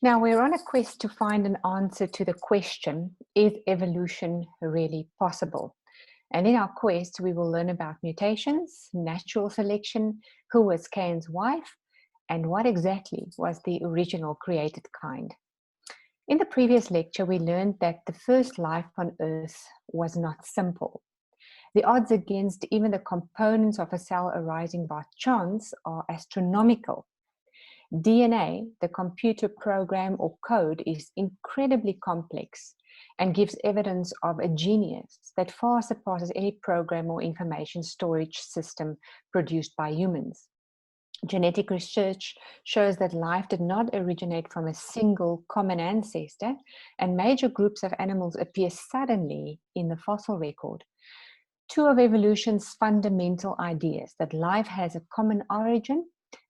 Now, we're on a quest to find an answer to the question, is evolution really possible? And in our quest, we will learn about mutations, natural selection, who was Cain's wife, and what exactly was the original created kind. In the previous lecture, we learned that the first life on Earth was not simple. The odds against even the components of a cell arising by chance are astronomical. DNA, the computer program or code, is incredibly complex and gives evidence of a genius that far surpasses any program or information storage system produced by humans. Genetic research shows that life did not originate from a single common ancestor, and major groups of animals appear suddenly in the fossil record. Two of evolution's fundamental ideas, that life has a common origin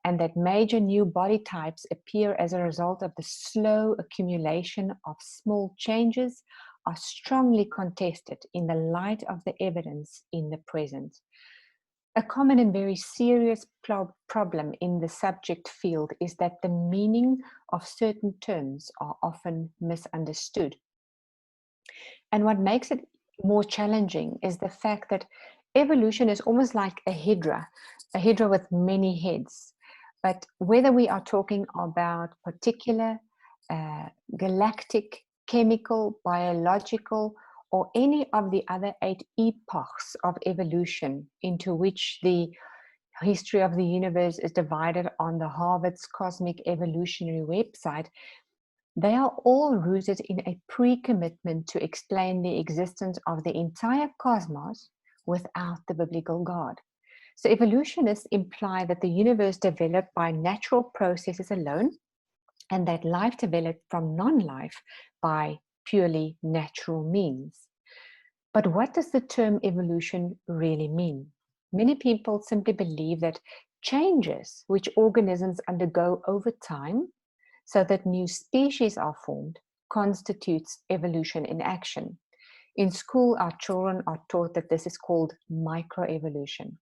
and that major new body types appear as a result of the slow accumulation of small changes, are strongly contested in the light of the evidence in the present. A common and very serious problem in the subject field is that the meaning of certain terms are often misunderstood. And what makes it more challenging is the fact that evolution is almost like a hydra with many heads. But whether we are talking about particular, galactic, chemical, biological, or any of the other 8 epochs of evolution into which the history of the universe is divided on the Harvard's Cosmic Evolutionary website, they are all rooted in a pre-commitment to explain the existence of the entire cosmos without the biblical God. So evolutionists imply that the universe developed by natural processes alone, and that life developed from non-life by purely natural means. But what does the term evolution really mean? Many people simply believe that changes which organisms undergo over time, so that new species are formed, constitutes evolution in action. In school, our children are taught that this is called microevolution.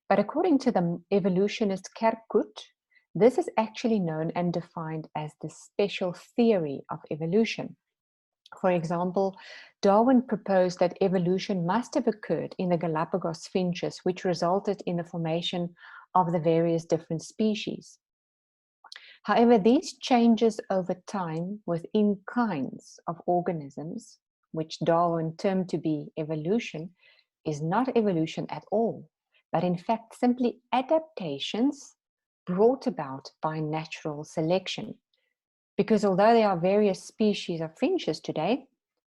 But according to the evolutionist Kerkut, this is actually known and defined as the special theory of evolution. For example, Darwin proposed that evolution must have occurred in the Galapagos finches, which resulted in the formation of the various different species. However, these changes over time within kinds of organisms, which Darwin termed to be evolution, is not evolution at all, but in fact simply adaptations brought about by natural selection. Because although there are various species of finches today,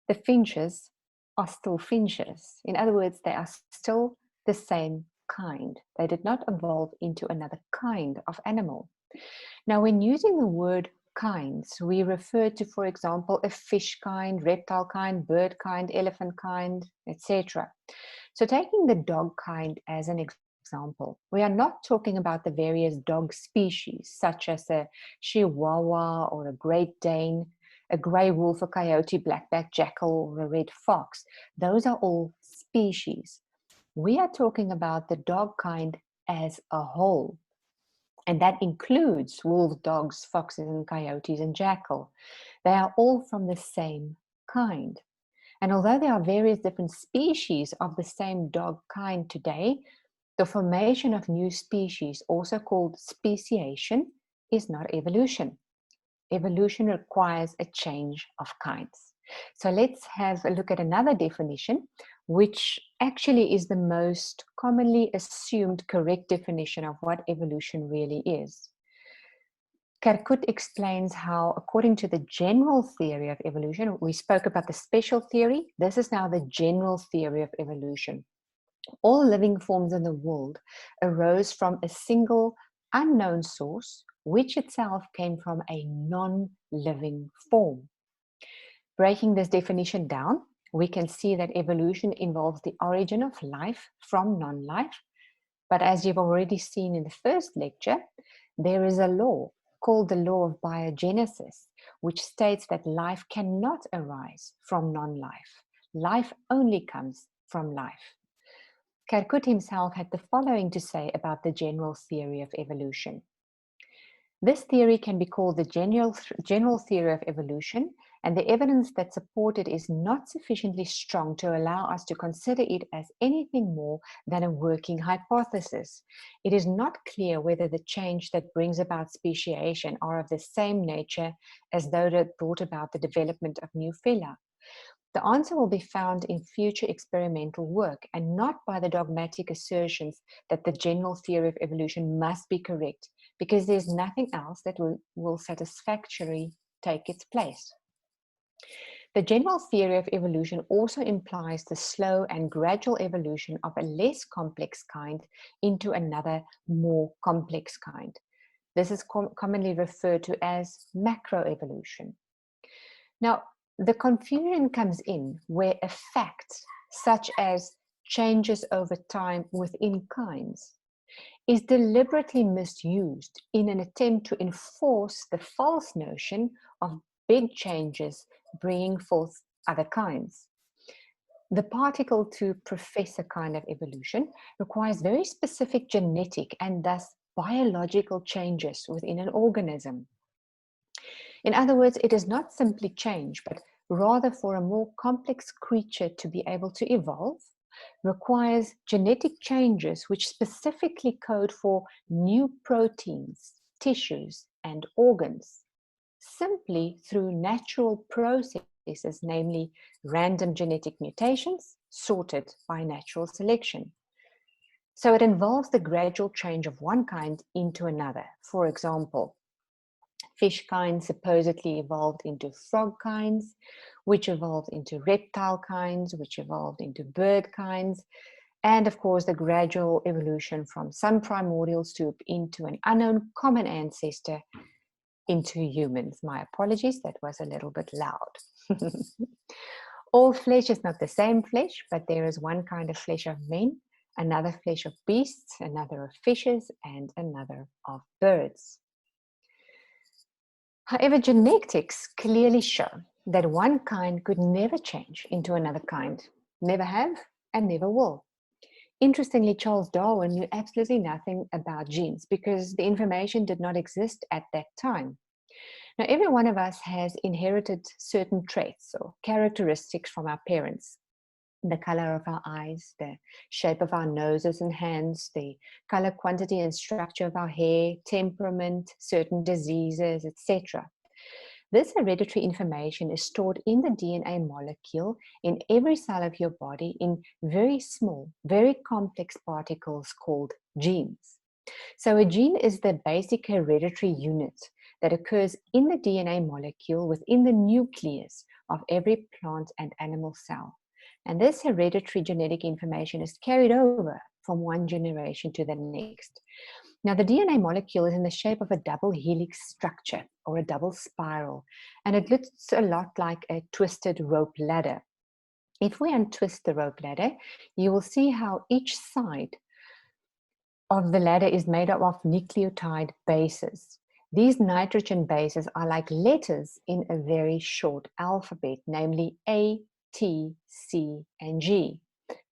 the finches are still finches. In other words, they are still the same kind. They did not evolve into another kind of animal. Now, when using the word kinds, we refer to, for example, a fish kind, reptile kind, bird kind, elephant kind, etc. So taking the dog kind as an example, we are not talking about the various dog species, such as a Chihuahua or a Great Dane, a grey wolf, a coyote, blackback jackal, or a red fox. Those are all species. We are talking about the dog kind as a whole. And that includes wolves, dogs, foxes, and coyotes, and jackal. They are all from the same kind. And although there are various different species of the same dog kind today, the formation of new species, also called speciation, is not evolution. Evolution requires a change of kinds. So let's have a look at another definition, which actually is the most commonly assumed correct definition of what evolution really is. Kerkut explains how, according to the general theory of evolution, we spoke about the special theory, this is now the general theory of evolution. All living forms in the world arose from a single unknown source, which itself came from a non-living form. Breaking this definition down, we can see that evolution involves the origin of life from non-life. But as you've already seen in the first lecture, there is a law called the law of biogenesis, which states that life cannot arise from non-life. Life only comes from life. Kerkut himself had the following to say about the general theory of evolution. This theory can be called the general theory of evolution, and the evidence that supports it is not sufficiently strong to allow us to consider it as anything more than a working hypothesis. It is not clear whether the change that brings about speciation are of the same nature as those that brought about the development of new phyla. The answer will be found in future experimental work and not by the dogmatic assertions that the general theory of evolution must be correct, because there's nothing else that will satisfactorily take its place. The general theory of evolution also implies the slow and gradual evolution of a less complex kind into another more complex kind. This is commonly referred to as macroevolution. Now, the confusion comes in where a fact, such as changes over time within kinds, is deliberately misused in an attempt to enforce the false notion of big changes bringing forth other kinds. The particle to profess a kind of evolution requires very specific genetic and thus biological changes within an organism. In other words, it is not simply change, but rather for a more complex creature to be able to evolve, requires genetic changes which specifically code for new proteins, tissues, and organs, simply through natural processes, namely random genetic mutations sorted by natural selection. So it involves the gradual change of one kind into another. For example, fish kinds supposedly evolved into frog kinds, which evolved into reptile kinds, which evolved into bird kinds, and of course the gradual evolution from some primordial soup into an unknown common ancestor into humans. My apologies, that was a little bit loud. All flesh is not the same flesh, but there is one kind of flesh of men, another flesh of beasts, another of fishes, and another of birds. However, genetics clearly show that one kind could never change into another kind, never have and never will. Interestingly, Charles Darwin knew absolutely nothing about genes because the information did not exist at that time. Now, every one of us has inherited certain traits or characteristics from our parents. The color of our eyes, the shape of our noses and hands, the color, quantity, and structure of our hair, temperament, certain diseases, etc. This hereditary information is stored in the DNA molecule in every cell of your body in very small, very complex particles called genes. So a gene is the basic hereditary unit that occurs in the DNA molecule within the nucleus of every plant and animal cell. And this hereditary genetic information is carried over from one generation to the next. Now, the DNA molecule is in the shape of a double helix structure or a double spiral, and it looks a lot like a twisted rope ladder. If we untwist the rope ladder, you will see how each side of the ladder is made up of nucleotide bases. These nitrogen bases are like letters in a very short alphabet, namely A, T, C, and G.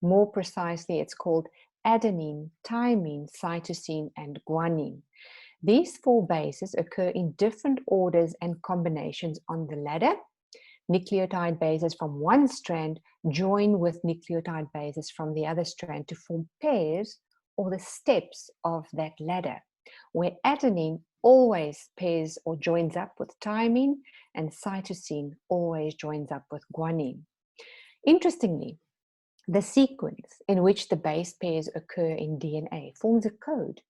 More precisely, it's called adenine, thymine, cytosine, and guanine. These four bases occur in different orders and combinations on the ladder. Nucleotide bases from one strand join with nucleotide bases from the other strand to form pairs or the steps of that ladder, where adenine always pairs or joins up with thymine and cytosine always joins up with guanine. Interestingly, the sequence in which the base pairs occur in DNA forms a code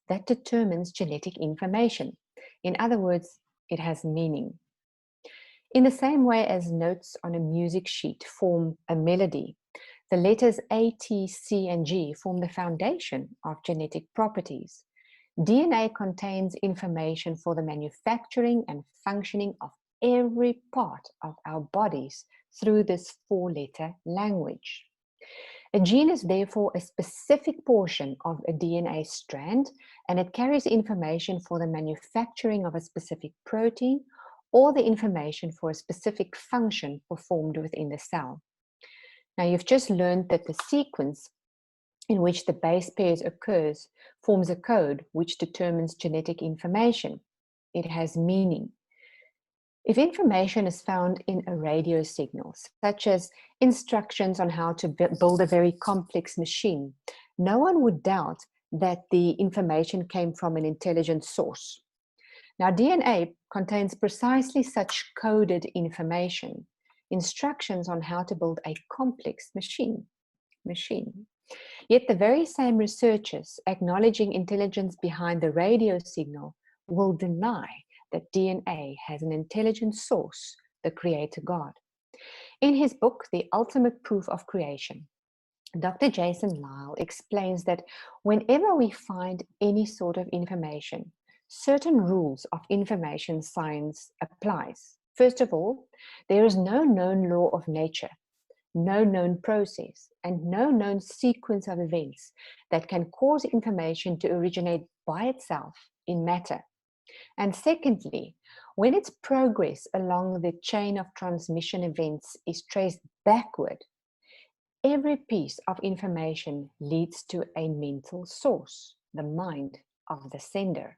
that determines genetic information. In other words, it has meaning. In the same way as notes on a music sheet form a melody, the letters A, T, C, and G form the foundation of genetic properties. DNA contains information for the manufacturing and functioning of every part of our bodies through this four-letter language. A gene is therefore a specific portion of a DNA strand, and it carries information for the manufacturing of a specific protein or the information for a specific function performed within the cell. Now, you've just learned that the sequence in which the base pairs occurs forms a code which determines genetic information. It has meaning. If information is found in a radio signal, such as instructions on how to build a very complex machine, no one would doubt that the information came from an intelligent source. Now, DNA contains precisely such coded information, instructions on how to build a complex machine. Yet the very same researchers acknowledging intelligence behind the radio signal will deny that DNA has an intelligent source, the Creator God. In his book, The Ultimate Proof of Creation, Dr. Jason Lisle explains that whenever we find any sort of information, certain rules of information science applies. First of all, there is no known law of nature, no known process, and no known sequence of events that can cause information to originate by itself in matter. And secondly, when its progress along the chain of transmission events is traced backward, every piece of information leads to a mental source, the mind of the sender.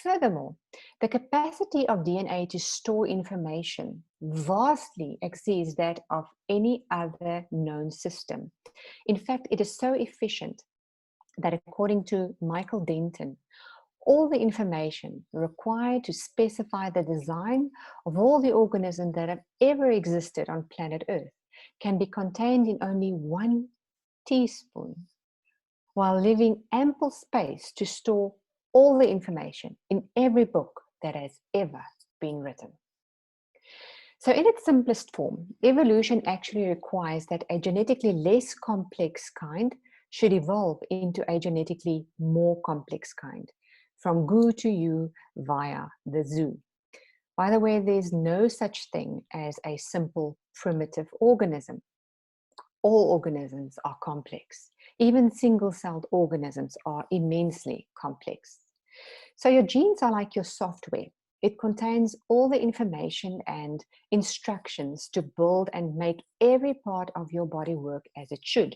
Furthermore, the capacity of DNA to store information vastly exceeds that of any other known system. In fact, it is so efficient that according to Michael Denton, all the information required to specify the design of all the organisms that have ever existed on planet Earth can be contained in only 1 teaspoon, while leaving ample space to store all the information in every book that has ever been written. So in its simplest form, evolution actually requires that a genetically less complex kind should evolve into a genetically more complex kind, from goo to you via the zoo. By the way, there's no such thing as a simple primitive organism. All organisms are complex. Even single-celled organisms are immensely complex. So your genes are like your software. It contains all the information and instructions to build and make every part of your body work as it should.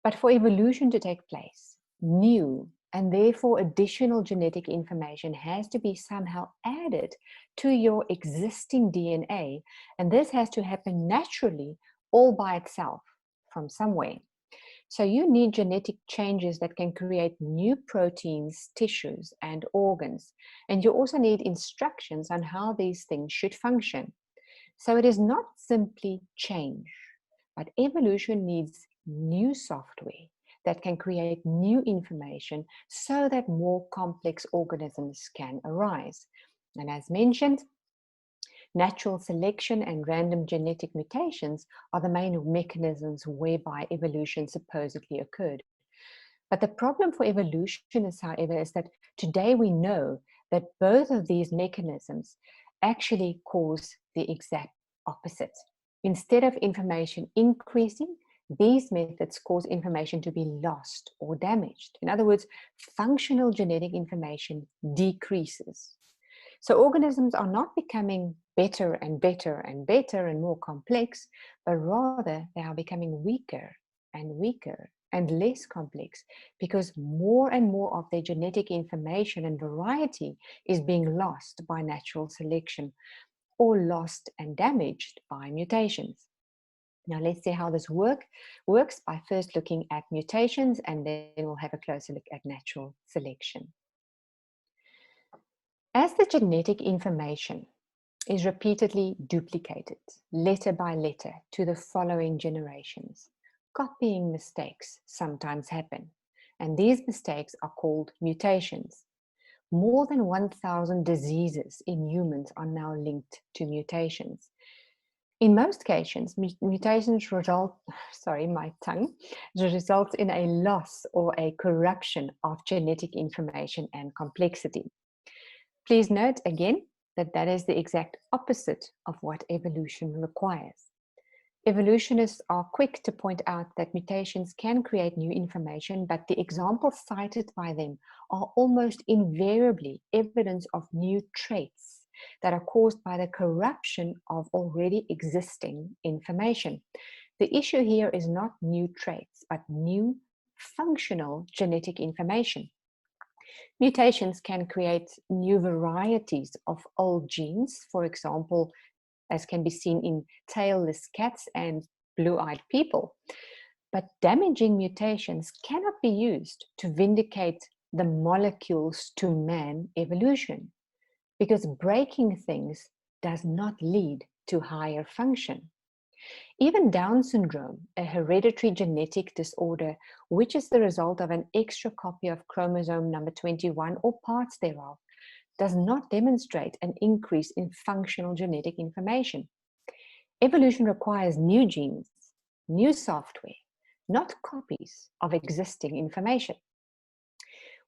But for evolution to take place, new and therefore additional genetic information has to be somehow added to your existing DNA, and this has to happen naturally all by itself from somewhere. So you need genetic changes that can create new proteins, tissues, and organs. And you also need instructions on how these things should function. So it is not simply change, but evolution needs new software that can create new information so that more complex organisms can arise. And as mentioned, natural selection and random genetic mutations are the main mechanisms whereby evolution supposedly occurred. But the problem for evolution is, however, is that today we know that both of these mechanisms actually cause the exact opposite. Instead of information increasing, these methods cause information to be lost or damaged. In other words, functional genetic information decreases. So organisms are not becoming better and better and better and more complex, but rather they are becoming weaker and weaker and less complex because more and more of their genetic information and variety is being lost by natural selection or lost and damaged by mutations. Now let's see how this works by first looking at mutations, and then we'll have a closer look at natural selection. As the genetic information is repeatedly duplicated, letter by letter, to the following generations, copying mistakes sometimes happen, and these mistakes are called mutations. More than 1,000 diseases in humans are now linked to mutations. In most cases, mutations result in a loss or a corruption of genetic information and complexity. Please note again that that is the exact opposite of what evolution requires. Evolutionists are quick to point out that mutations can create new information, but the examples cited by them are almost invariably evidence of new traits that are caused by the corruption of already existing information. The issue here is not new traits, but new functional genetic information. Mutations can create new varieties of old genes, for example, as can be seen in tailless cats and blue-eyed people. But damaging mutations cannot be used to vindicate the molecules to man evolution, because breaking things does not lead to higher function. Even Down syndrome, a hereditary genetic disorder which is the result of an extra copy of chromosome number 21 or parts thereof, does not demonstrate an increase in functional genetic information. Evolution requires new genes, new software, not copies of existing information.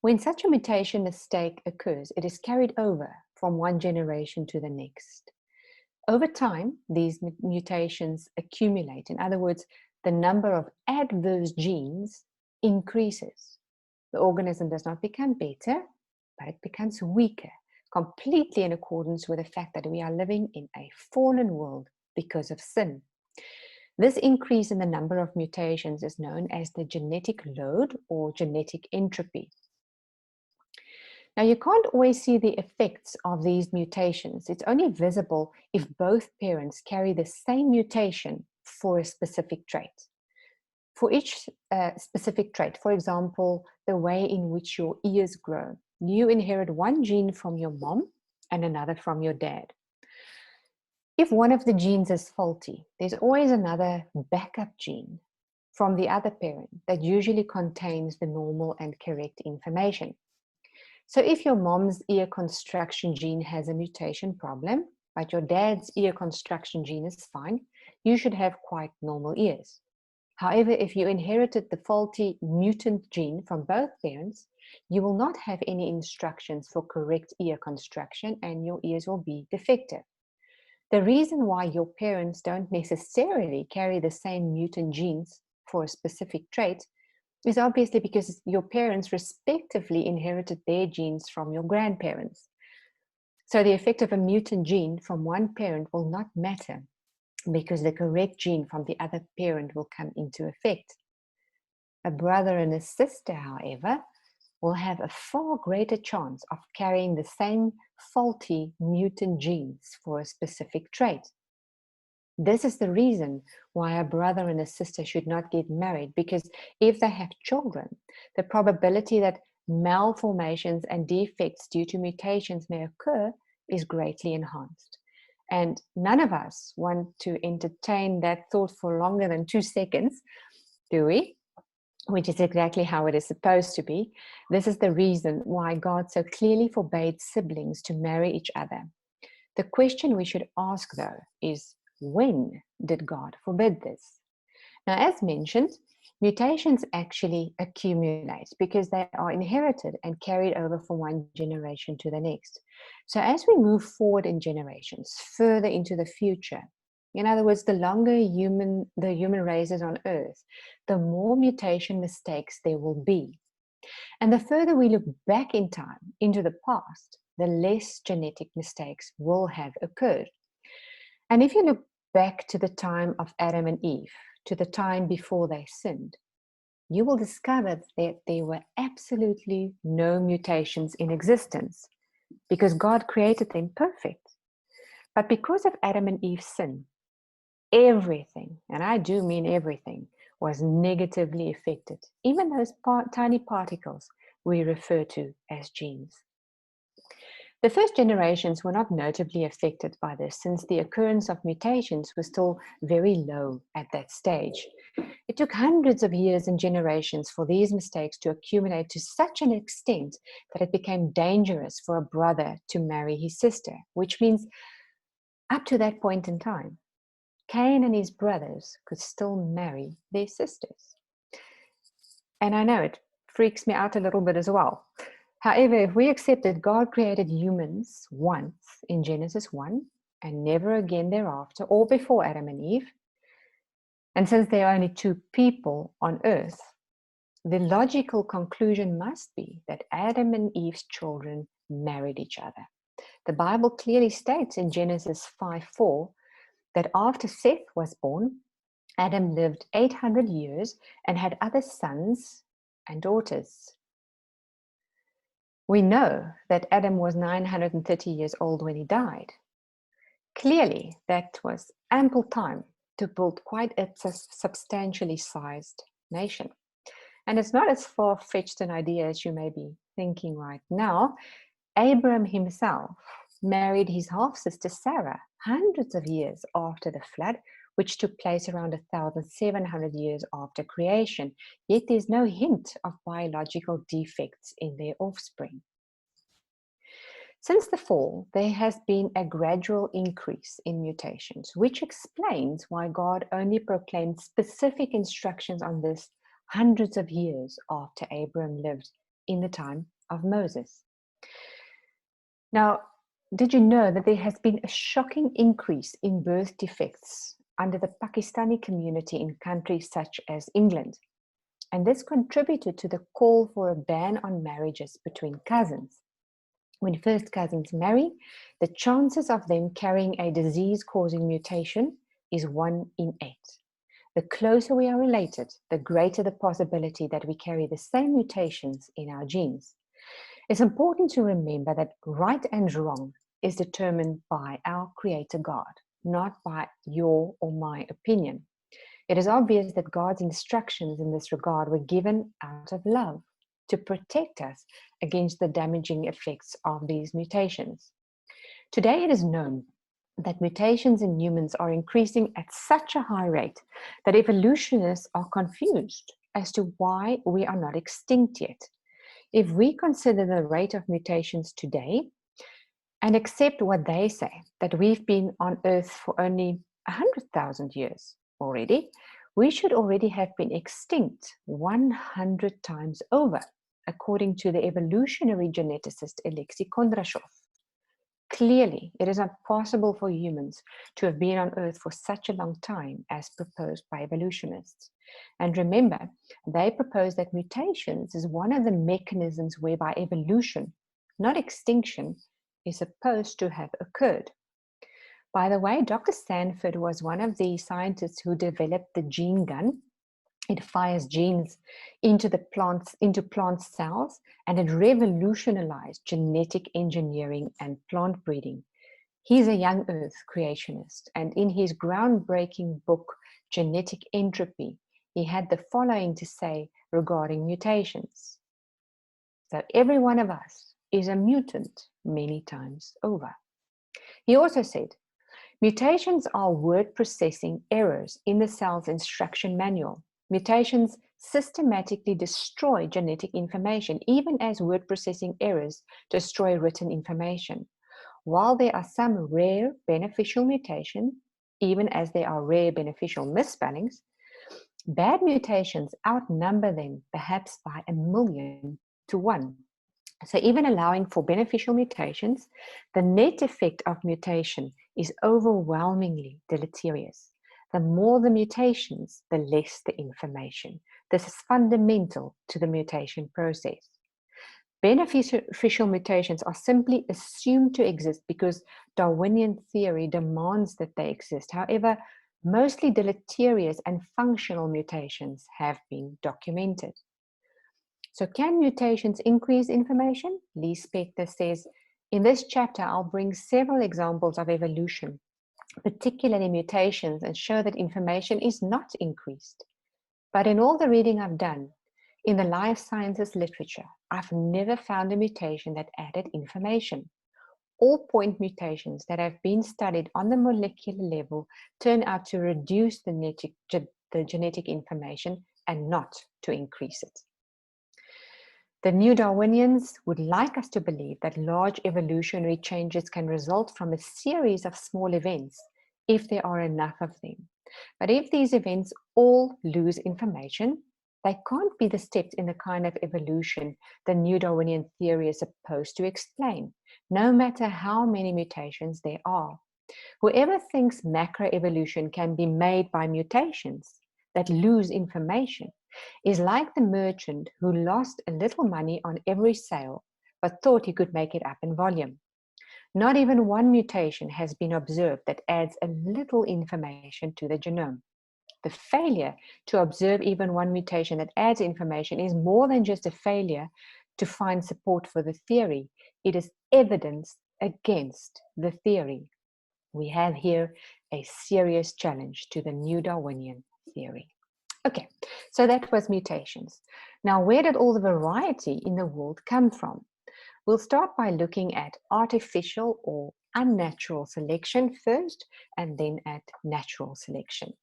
When such a mutation mistake occurs, it is carried over from one generation to the next. Over time, these mutations accumulate. In other words, the number of adverse genes increases. The organism does not become better, but it becomes weaker, completely in accordance with the fact that we are living in a fallen world because of sin. This increase in the number of mutations is known as the genetic load or genetic entropy. Now, you can't always see the effects of these mutations. It's only visible if both parents carry the same mutation for a specific trait. For each specific trait, for example, the way in which your ears grow, you inherit one gene from your mom and another from your dad. If one of the genes is faulty, there's always another backup gene from the other parent that usually contains the normal and correct information. So if your mom's ear construction gene has a mutation problem, but your dad's ear construction gene is fine, you should have quite normal ears. However, if you inherited the faulty mutant gene from both parents, you will not have any instructions for correct ear construction and your ears will be defective. The reason why your parents don't necessarily carry the same mutant genes for a specific trait is obviously because your parents respectively inherited their genes from your grandparents. So the effect of a mutant gene from one parent will not matter because the correct gene from the other parent will come into effect. A brother and a sister, however, will have a far greater chance of carrying the same faulty mutant genes for a specific trait. This is the reason why a brother and a sister should not get married, because if they have children, the probability that malformations and defects due to mutations may occur is greatly enhanced. And none of us want to entertain that thought for longer than 2 seconds, do we? Which is exactly how it is supposed to be. This is the reason why God so clearly forbade siblings to marry each other. The question we should ask, though, is when did God forbid this? Now, as mentioned, mutations actually accumulate because they are inherited and carried over from one generation to the next. So as we move forward in generations, further into the future, in other words, the longer the human race is on Earth, the more mutation mistakes there will be. And the further we look back in time, into the past, the less genetic mistakes will have occurred. And if you look back to the time of Adam and Eve, to the time before they sinned, you will discover that there were absolutely no mutations in existence because God created them perfect. But because of Adam and Eve's sin, everything, and I do mean everything, was negatively affected, even those tiny particles we refer to as genes. The first generations were not notably affected by this, since the occurrence of mutations was still very low at that stage. It took hundreds of years and generations for these mistakes to accumulate to such an extent that it became dangerous for a brother to marry his sister, which means up to that point in time, Cain and his brothers could still marry their sisters. And I know it freaks me out a little bit as well. However, if we accept that God created humans once in Genesis 1 and never again thereafter or before Adam and Eve, and since there are only 2 people on earth, the logical conclusion must be that Adam and Eve's children married each other. The Bible clearly states in Genesis 5:4 that after Seth was born, Adam lived 800 years and had other sons and daughters. We know that Adam was 930 years old when he died. Clearly, that was ample time to build quite a substantially sized nation. And it's not as far-fetched an idea as you may be thinking right now. Abram himself married his half-sister Sarah hundreds of years after the flood, which took place around 1,700 years after creation. Yet there's no hint of biological defects in their offspring. Since the fall, there has been a gradual increase in mutations, which explains why God only proclaimed specific instructions on this hundreds of years after Abram lived in the time of Moses. Now, did you know that there has been a shocking increase in birth defects under the Pakistani community in countries such as England? And this contributed to the call for a ban on marriages between cousins. When first cousins marry, the chances of them carrying a disease-causing mutation is 1 in 8. The closer we are related, the greater the possibility that we carry the same mutations in our genes. It's important to remember that right and wrong is determined by our Creator God, not by your or my opinion. It is obvious that God's instructions in this regard were given out of love to protect us against the damaging effects of these mutations. Today, it is known that mutations in humans are increasing at such a high rate that evolutionists are confused as to why we are not extinct yet. If we consider the rate of mutations today and accept what they say, that we've been on Earth for only 100,000 years already, we should already have been extinct 100 times over, according to the evolutionary geneticist Alexei Kondrashov. Clearly, it is not possible for humans to have been on Earth for such a long time as proposed by evolutionists. And remember, they propose that mutations is one of the mechanisms whereby evolution, not extinction, is supposed to have occurred. By the way, Dr. Sanford was one of the scientists who developed the gene gun. It fires genes into plant cells, and it revolutionized genetic engineering and plant breeding. He's a young Earth creationist, and in his groundbreaking book, Genetic Entropy, he had the following to say regarding mutations. So every one of us is a mutant many times over. He also said, mutations are word processing errors in the cell's instruction manual. Mutations systematically destroy genetic information, even as word processing errors destroy written information. While there are some rare beneficial mutations, even as there are rare beneficial misspellings, bad mutations outnumber them perhaps by 1,000,000 to 1. So even allowing for beneficial mutations, the net effect of mutation is overwhelmingly deleterious. The more the mutations, the less the information. This is fundamental to the mutation process. Beneficial mutations are simply assumed to exist because Darwinian theory demands that they exist. However, mostly deleterious and functional mutations have been documented. So can mutations increase information? Lee Spector says, in this chapter, I'll bring several examples of evolution, particularly mutations, and show that information is not increased. But in all the reading I've done in the life sciences literature, I've never found a mutation that added information. All point mutations that have been studied on the molecular level turn out to reduce the genetic information and not to increase it. The new Darwinians would like us to believe that large evolutionary changes can result from a series of small events if there are enough of them. But if these events all lose information, they can't be the steps in the kind of evolution the new Darwinian theory is supposed to explain, no matter how many mutations there are. Whoever thinks macroevolution can be made by mutations that lose information is like the merchant who lost a little money on every sale, but thought he could make it up in volume. Not even one mutation has been observed that adds a little information to the genome. The failure to observe even one mutation that adds information is more than just a failure to find support for the theory. It is evidence against the theory. We have here a serious challenge to the new Darwinian theory. Okay, so that was mutations. Now, where did all the variety in the world come from? We'll start by looking at artificial or unnatural selection first, and then at natural selection.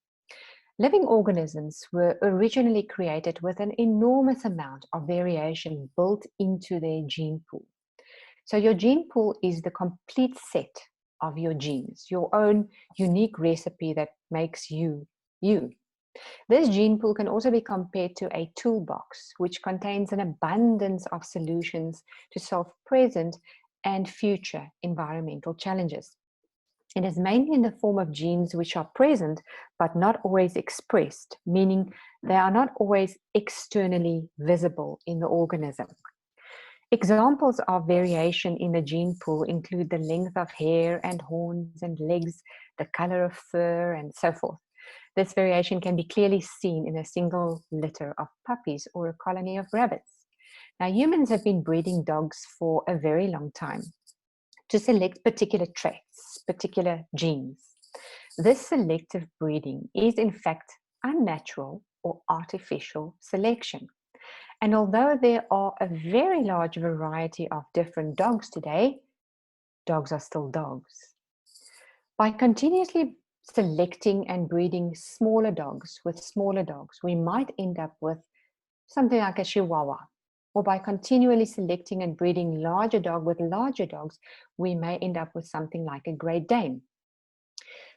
Living organisms were originally created with an enormous amount of variation built into their gene pool. So your gene pool is the complete set of your genes, your own unique recipe that makes you, you. This gene pool can also be compared to a toolbox, which contains an abundance of solutions to solve present and future environmental challenges. It is mainly in the form of genes which are present but not always expressed, meaning they are not always externally visible in the organism. Examples of variation in the gene pool include the length of hair and horns and legs, the color of fur, and so forth. This variation can be clearly seen in a single litter of puppies or a colony of rabbits. Now, humans have been breeding dogs for a very long time to select particular traits, particular genes. This selective breeding is in fact unnatural or artificial selection. And although there are a very large variety of different dogs today, dogs are still dogs. By continuously selecting and breeding smaller dogs with smaller dogs, we might end up with something like a Chihuahua. Or by continually selecting and breeding larger dog with larger dogs, we may end up with something like a Great Dane.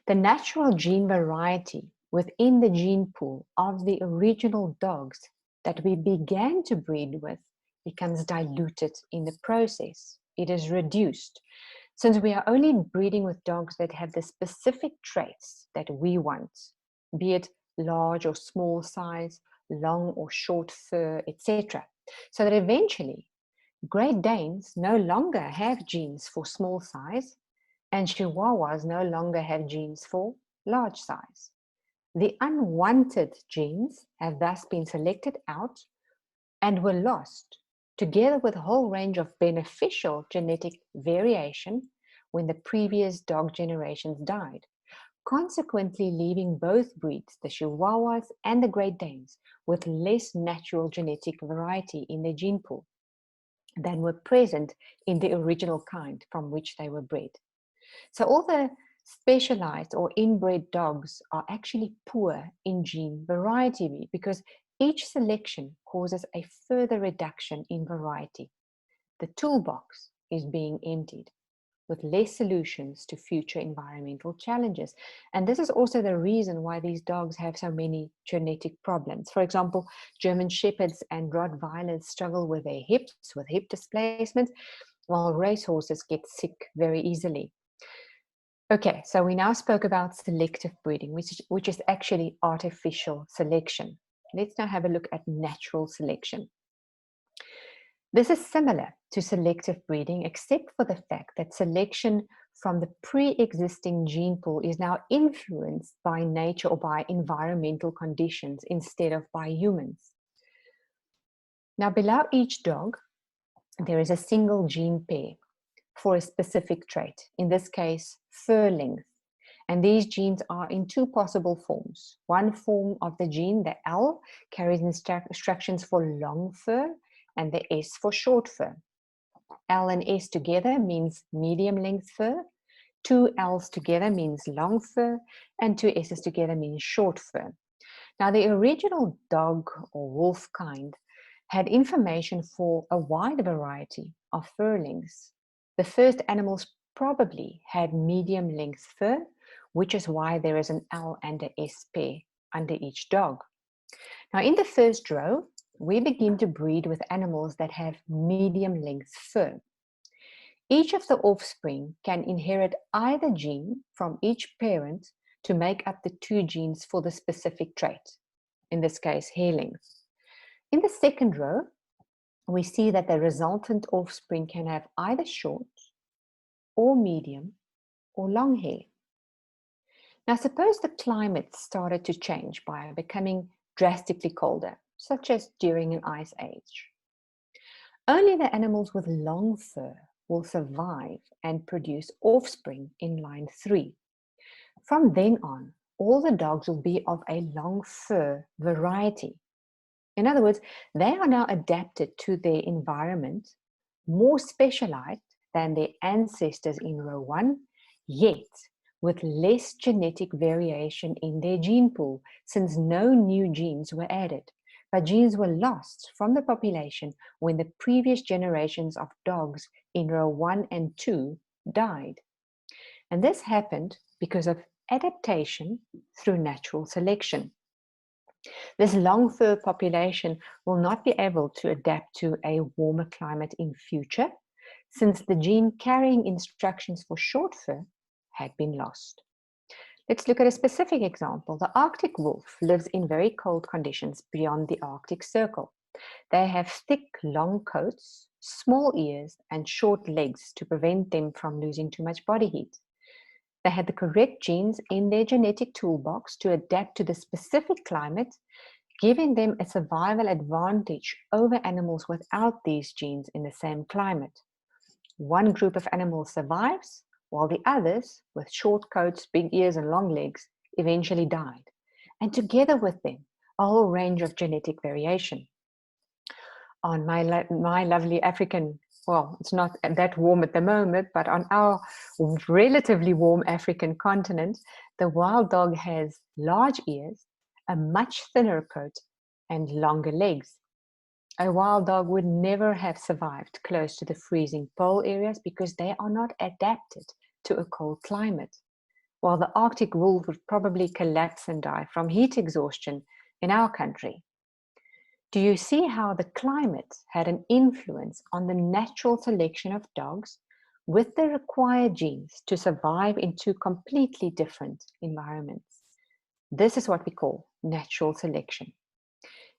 The natural gene variety within the gene pool of the original dogs that we began to breed with becomes diluted in the process. It is reduced. Since we are only breeding with dogs that have the specific traits that we want, be it large or small size, long or short fur, etc., so that eventually Great Danes no longer have genes for small size, and Chihuahuas no longer have genes for large size. The unwanted genes have thus been selected out and were lost, together with a whole range of beneficial genetic variation when the previous dog generations died, consequently leaving both breeds, the Chihuahuas and the Great Danes, with less natural genetic variety in their gene pool than were present in the original kind from which they were bred. So all the specialized or inbred dogs are actually poor in gene variety because each selection causes a further reduction in variety. The toolbox is being emptied with less solutions to future environmental challenges. And this is also the reason why these dogs have so many genetic problems. For example, German Shepherds and Rottweilers struggle with their hips, with hip displacement, while racehorses get sick very easily. Okay, so we now spoke about selective breeding, which is actually artificial selection. Let's now have a look at natural selection. This is similar to selective breeding, except for the fact that selection from the pre-existing gene pool is now influenced by nature or by environmental conditions instead of by humans. Now, below each dog, there is a single gene pair for a specific trait, in this case, fur length. And these genes are in two possible forms. One form of the gene, the L, carries instructions for long fur, and the S for short fur. L and S together means medium length fur, two L's together means long fur, and two S's together means short fur. Now, the original dog or wolf kind had information for a wide variety of fur lengths. The first animals probably had medium length fur, which is why there is an L and an S pair under each dog. Now, in the first row, we begin to breed with animals that have medium length fur. Each of the offspring can inherit either gene from each parent to make up the two genes for the specific trait, in this case, hair length. In the second row, we see that the resultant offspring can have either short or medium or long hair. Now, suppose the climate started to change by becoming drastically colder, such as during an ice age. Only the animals with long fur will survive and produce offspring in line 3. From then on, all the dogs will be of a long fur variety. In other words, they are now adapted to their environment, more specialized than their ancestors in row 1, yet with less genetic variation in their gene pool, since no new genes were added, but genes were lost from the population when the previous generations of dogs in row 1 and 2 died. And this happened because of adaptation through natural selection. This long fur population will not be able to adapt to a warmer climate in future, since the gene carrying instructions for short fur had been lost. Let's look at a specific example. The Arctic wolf lives in very cold conditions beyond the Arctic Circle. They have thick, long coats, small ears, and short legs to prevent them from losing too much body heat. They had the correct genes in their genetic toolbox to adapt to the specific climate, giving them a survival advantage over animals without these genes in the same climate. One group of animals survives, while the others, with short coats, big ears, and long legs, eventually died, and together with them, a whole range of genetic variation. On my lovely African, well, it's not that warm at the moment, but on our relatively warm African continent, the wild dog has large ears, a much thinner coat, and longer legs. A wild dog would never have survived close to the freezing pole areas because they are not adapted to a cold climate, while the Arctic wolf would probably collapse and die from heat exhaustion in our country. Do you see how the climate had an influence on the natural selection of dogs with the required genes to survive in two completely different environments? This is what we call natural selection.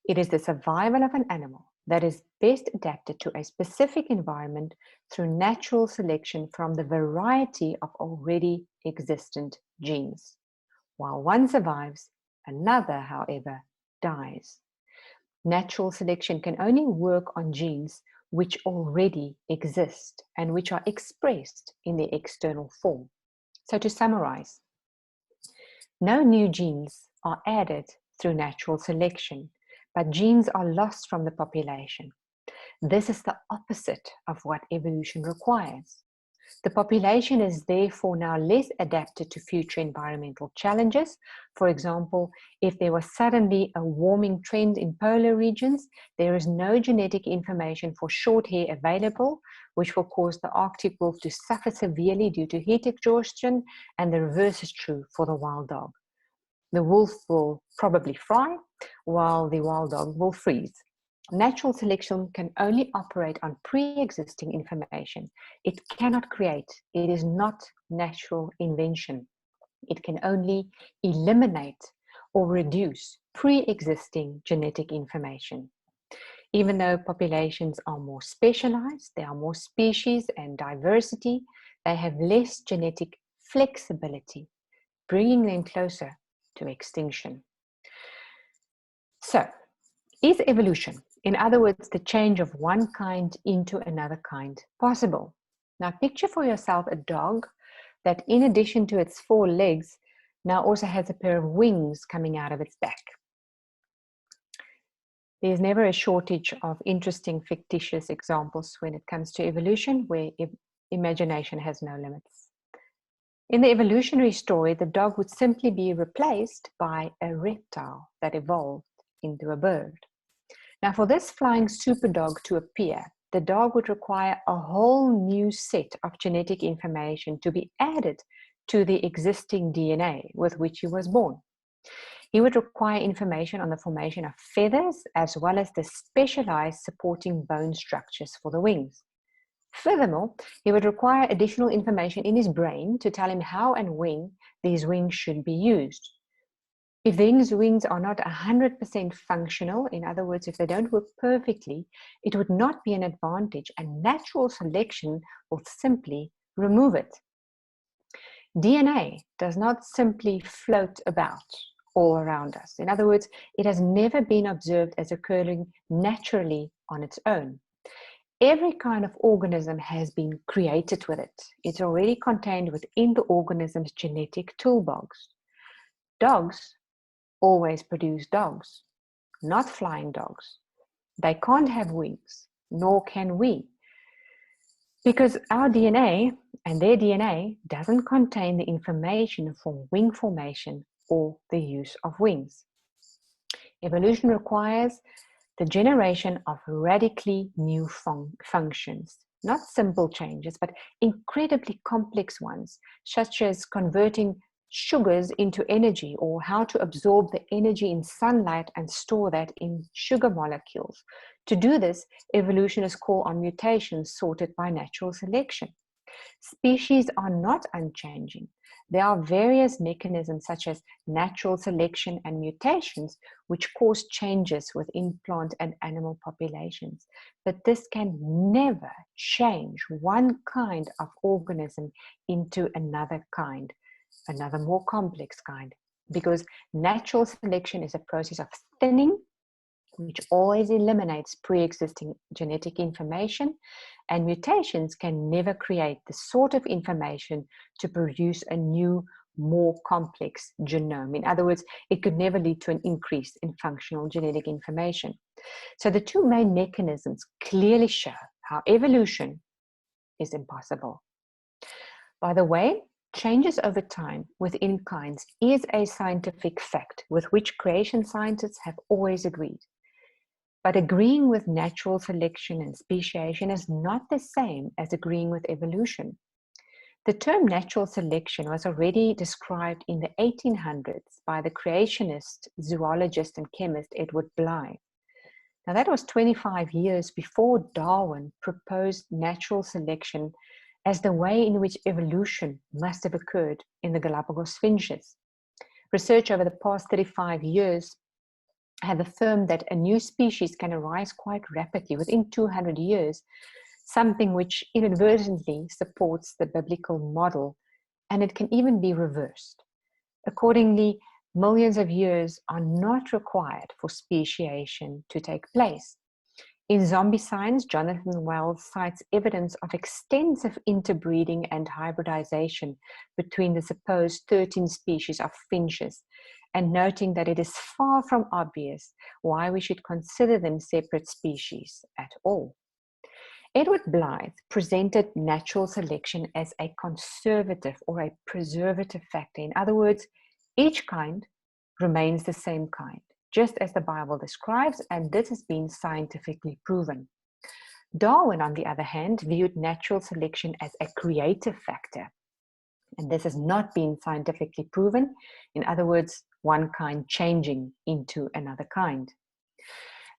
It is the survival of an animal that is best adapted to a specific environment through natural selection from the variety of already existent genes. While one survives, another, however, dies. Natural selection can only work on genes which already exist and which are expressed in their external form. So to summarize, no new genes are added through natural selection, but genes are lost from the population. This is the opposite of what evolution requires. The population is therefore now less adapted to future environmental challenges. For example, if there was suddenly a warming trend in polar regions, there is no genetic information for short hair available, which will cause the Arctic wolf to suffer severely due to heat exhaustion, and the reverse is true for the wild dog. The wolf will probably fry, while the wild dog will freeze. Natural selection can only operate on pre-existing information. It cannot create. It is not natural invention. It can only eliminate or reduce pre-existing genetic information. Even though populations are more specialized, there are more species and diversity, they have less genetic flexibility, bringing them closer to extinction. So, is evolution, in other words, the change of one kind into another kind, possible? Now picture for yourself a dog that, in addition to its 4 legs, now also has a pair of wings coming out of its back. There's never a shortage of interesting fictitious examples when it comes to evolution, where imagination has no limits. In the evolutionary story, the dog would simply be replaced by a reptile that evolved into a bird. Now, for this flying super dog to appear, the dog would require a whole new set of genetic information to be added to the existing DNA with which he was born. He would require information on the formation of feathers, as well as the specialized supporting bone structures for the wings. Furthermore, he would require additional information in his brain to tell him how and when these wings should be used. If these wings are not 100% functional, in other words, if they don't work perfectly, it would not be an advantage, and natural selection will simply remove it. DNA does not simply float about all around us. In other words, it has never been observed as occurring naturally on its own. Every kind of organism has been created with it. It's already contained within the organism's genetic toolbox. Dogs always produce dogs, not flying dogs. They can't have wings, nor can we, because our DNA and their DNA doesn't contain the information for wing formation or the use of wings. Evolution requires the generation of radically new functions, not simple changes, but incredibly complex ones, such as converting sugars into energy, or how to absorb the energy in sunlight and store that in sugar molecules. To do this, evolution is called on mutations sorted by natural selection. Species are not unchanging. There are various mechanisms such as natural selection and mutations which cause changes within plant and animal populations. But this can never change one kind of organism into another kind, another more complex kind, because natural selection is a process of thinning which always eliminates pre-existing genetic information, and mutations can never create the sort of information to produce a new, more complex genome. In other words, it could never lead to an increase in functional genetic information. So the two main mechanisms clearly show how evolution is impossible. By the way, changes over time within kinds is a scientific fact with which creation scientists have always agreed. But agreeing with natural selection and speciation is not the same as agreeing with evolution. The term natural selection was already described in the 1800s by the creationist zoologist and chemist Edward Blyth. Now that was 25 years before Darwin proposed natural selection as the way in which evolution must have occurred in the Galapagos finches. Research over the past 35 years have affirmed that a new species can arise quite rapidly within 200 years, something which inadvertently supports the biblical model, and it can even be reversed. Accordingly, millions of years are not required for speciation to take place. In Zombie Science, Jonathan Wells cites evidence of extensive interbreeding and hybridization between the supposed 13 species of finches, and noting that it is far from obvious why we should consider them separate species at all. Edward Blyth presented natural selection as a conservative or a preservative factor. In other words, each kind remains the same kind, just as the Bible describes, and this has been scientifically proven. Darwin, on the other hand, viewed natural selection as a creative factor, and this has not been scientifically proven. In other words, one kind changing into another kind.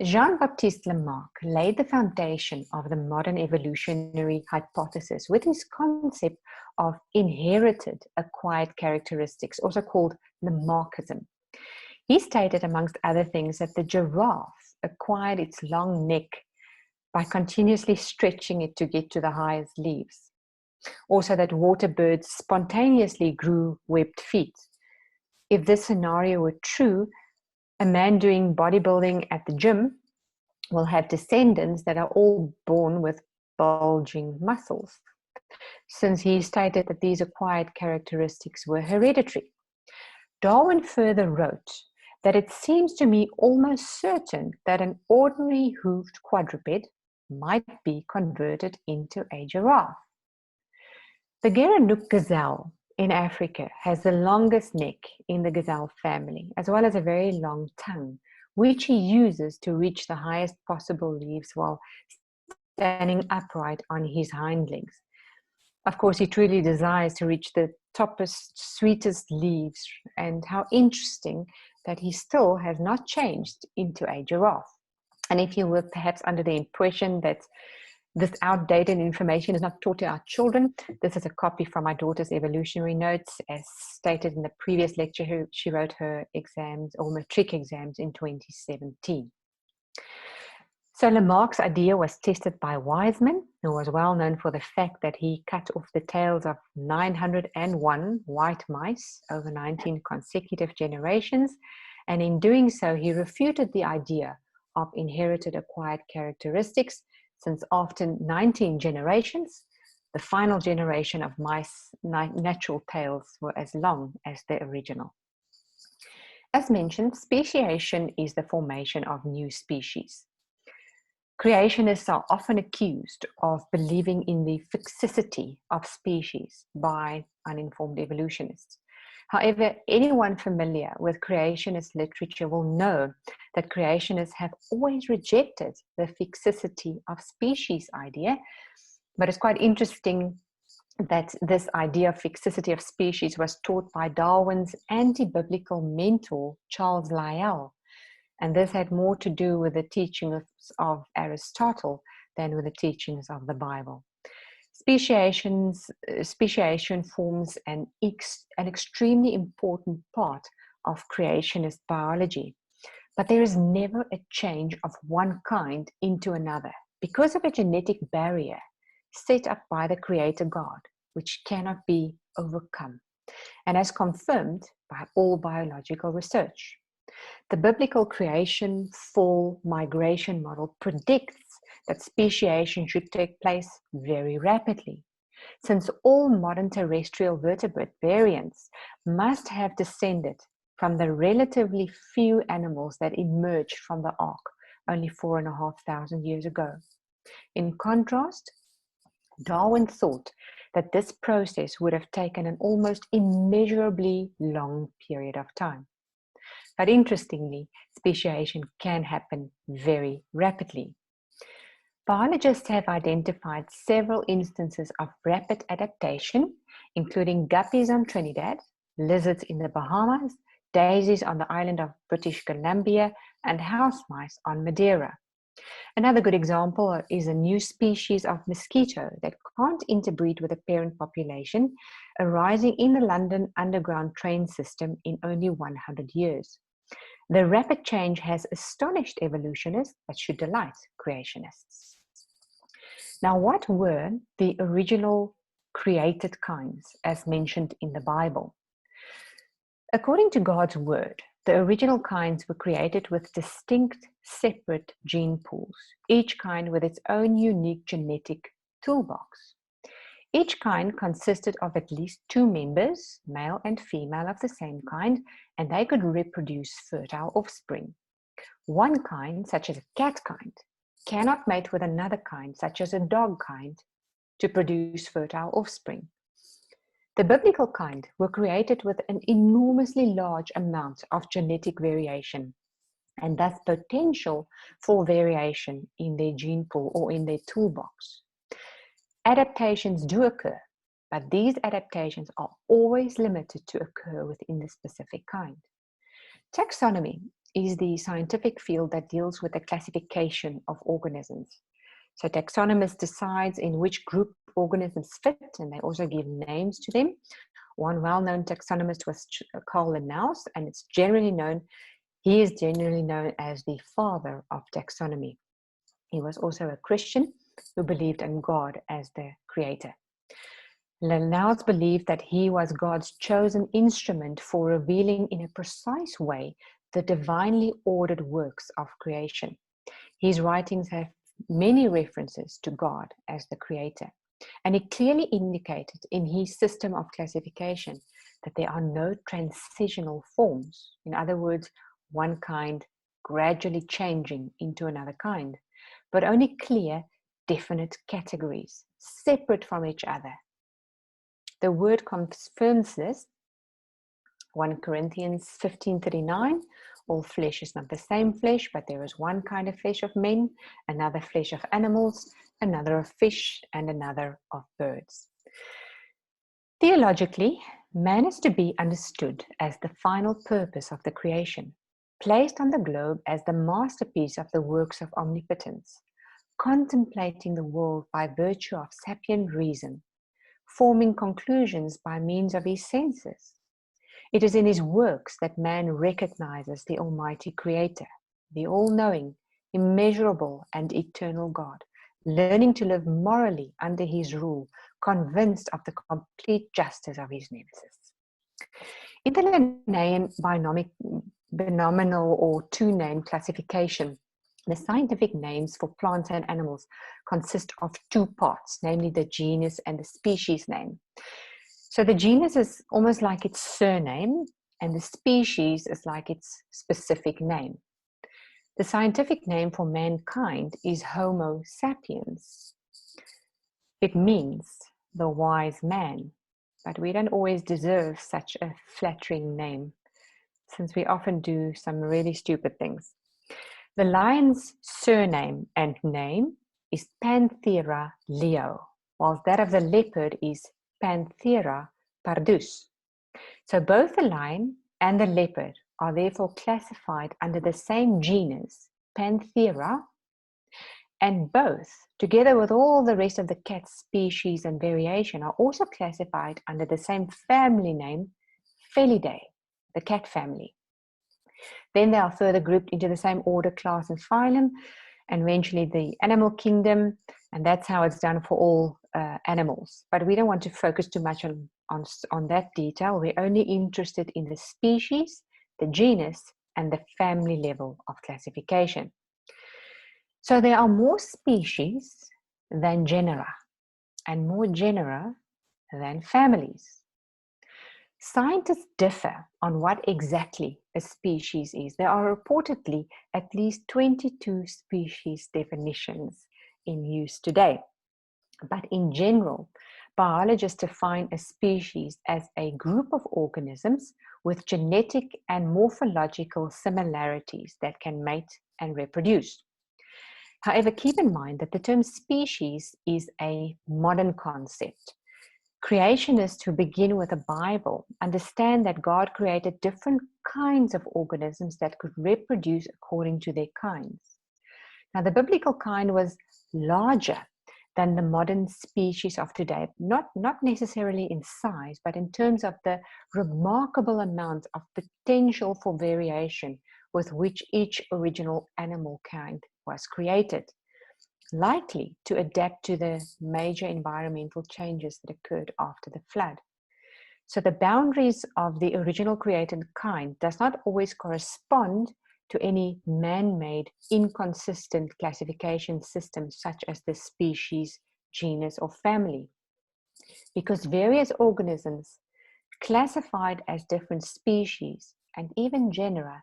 Jean-Baptiste Lamarck laid the foundation of the modern evolutionary hypothesis with his concept of inherited acquired characteristics, also called Lamarckism. He stated, amongst other things, that the giraffe acquired its long neck by continuously stretching it to get to the highest leaves. Also, that water birds spontaneously grew webbed feet. If this scenario were true, a man doing bodybuilding at the gym will have descendants that are all born with bulging muscles, since he stated that these acquired characteristics were hereditary. Darwin further wrote that it seems to me almost certain that an ordinary hoofed quadruped might be converted into a giraffe. The Gerenuk gazelle in Africa has the longest neck in the gazelle family, as well as a very long tongue, which he uses to reach the highest possible leaves while standing upright on his hind legs. Of course, he truly desires to reach the toppest, sweetest leaves, and how interesting that he still has not changed into a giraffe. And if you were perhaps under the impression that this outdated information is not taught to our children, this is a copy from my daughter's evolutionary notes, as stated in the previous lecture. She wrote her exams or matric exams in 2017. So Lamarck's idea was tested by Wiseman, who was well known for the fact that he cut off the tails of 901 white mice over 19 consecutive generations, and in doing so, he refuted the idea of inherited acquired characteristics, since after 19 generations, the final generation of mice natural tails were as long as the original. As mentioned, speciation is the formation of new species. Creationists are often accused of believing in the fixicity of species by uninformed evolutionists. However, anyone familiar with creationist literature will know that creationists have always rejected the fixicity of species idea, but it's quite interesting that this idea of fixicity of species was taught by Darwin's anti-biblical mentor, Charles Lyell. And this had more to do with the teachings of Aristotle than with the teachings of the Bible. Speciation forms an extremely important part of creationist biology, but there is never a change of one kind into another because of a genetic barrier set up by the Creator God, which cannot be overcome, and as confirmed by all biological research. The biblical creation, fall, migration model predicts that speciation should take place very rapidly, since all modern terrestrial vertebrate variants must have descended from the relatively few animals that emerged from the ark only 4,500 years ago. In contrast, Darwin thought that this process would have taken an almost immeasurably long period of time. But interestingly, speciation can happen very rapidly. Biologists have identified several instances of rapid adaptation, including guppies on Trinidad, lizards in the Bahamas, daisies on the island of British Columbia, and house mice on Madeira. Another good example is a new species of mosquito that can't interbreed with the parent population, arising in the London Underground train system in only 100 years. The rapid change has astonished evolutionists, but should delight creationists. Now, what were the original created kinds as mentioned in the Bible? According to God's word, the original kinds were created with distinct, separate gene pools, each kind with its own unique genetic toolbox. Each kind consisted of at least two members, male and female of the same kind, and they could reproduce fertile offspring. One kind, such as a cat kind, cannot mate with another kind, such as a dog kind, to produce fertile offspring. The biblical kind were created with an enormously large amount of genetic variation, and thus potential for variation in their gene pool or in their toolbox. Adaptations do occur, but these adaptations are always limited to occur within the specific kind. Taxonomy is the scientific field that deals with the classification of organisms. So taxonomists decide in which group organisms fit, and they also give names to them. One well-known taxonomist was Carl Linnaeus, and he is generally known as the father of taxonomy. He was also a Christian who believed in God as the creator. Linnaeus believed that he was God's chosen instrument for revealing in a precise way the divinely ordered works of creation. His writings have many references to God as the creator, and he clearly indicated in his system of classification that there are no transitional forms. In other words, one kind gradually changing into another kind, but only clear, definite categories, separate from each other. The word confirms this. 1 Corinthians 15:39, all flesh is not the same flesh, but there is one kind of flesh of men, another flesh of animals, another of fish, and another of birds. Theologically, man is to be understood as the final purpose of the creation, placed on the globe as the masterpiece of the works of omnipotence, contemplating the world by virtue of sapient reason, forming conclusions by means of his senses. It is in his works that man recognizes the Almighty Creator, the all-knowing, immeasurable, and eternal God, learning to live morally under his rule, convinced of the complete justice of his nemesis. In the Linnaean binomial or two-name classification, The scientific names for plants and animals consist of two parts, namely the genus and the species name. So the genus is almost like its surname, and the species is like its specific name. The scientific name for mankind is Homo sapiens. It means the wise man, but we don't always deserve such a flattering name, since we often do some really stupid things. The lion's surname and name is Panthera leo, whilst that of the leopard is Panthera pardus. So both the lion and the leopard are therefore classified under the same genus, Panthera, and both, together with all the rest of the cat species and variation, are also classified under the same family name, Felidae, the cat family. Then they are further grouped into the same order, class, and phylum, and eventually the animal kingdom, and that's how it's done for all animals. But we don't want to focus too much on that detail. We're only interested in the species, the genus, and the family level of classification. So there are more species than genera, and more genera than families. Scientists differ on what exactly a species is. There are reportedly at least 22 species definitions in use today. But in general, biologists define a species as a group of organisms with genetic and morphological similarities that can mate and reproduce. However, keep in mind that the term species is a modern concept. Creationists who begin with the Bible understand that God created different kinds of organisms that could reproduce according to their kinds. Now, the biblical kind was larger than the modern species of today, not necessarily in size, but in terms of the remarkable amount of potential for variation with which each original animal kind was created, likely to adapt to the major environmental changes that occurred after the flood. So the boundaries of the original created kind does not always correspond to any man-made inconsistent classification system such as the species, genus, or family, because various organisms classified as different species and even genera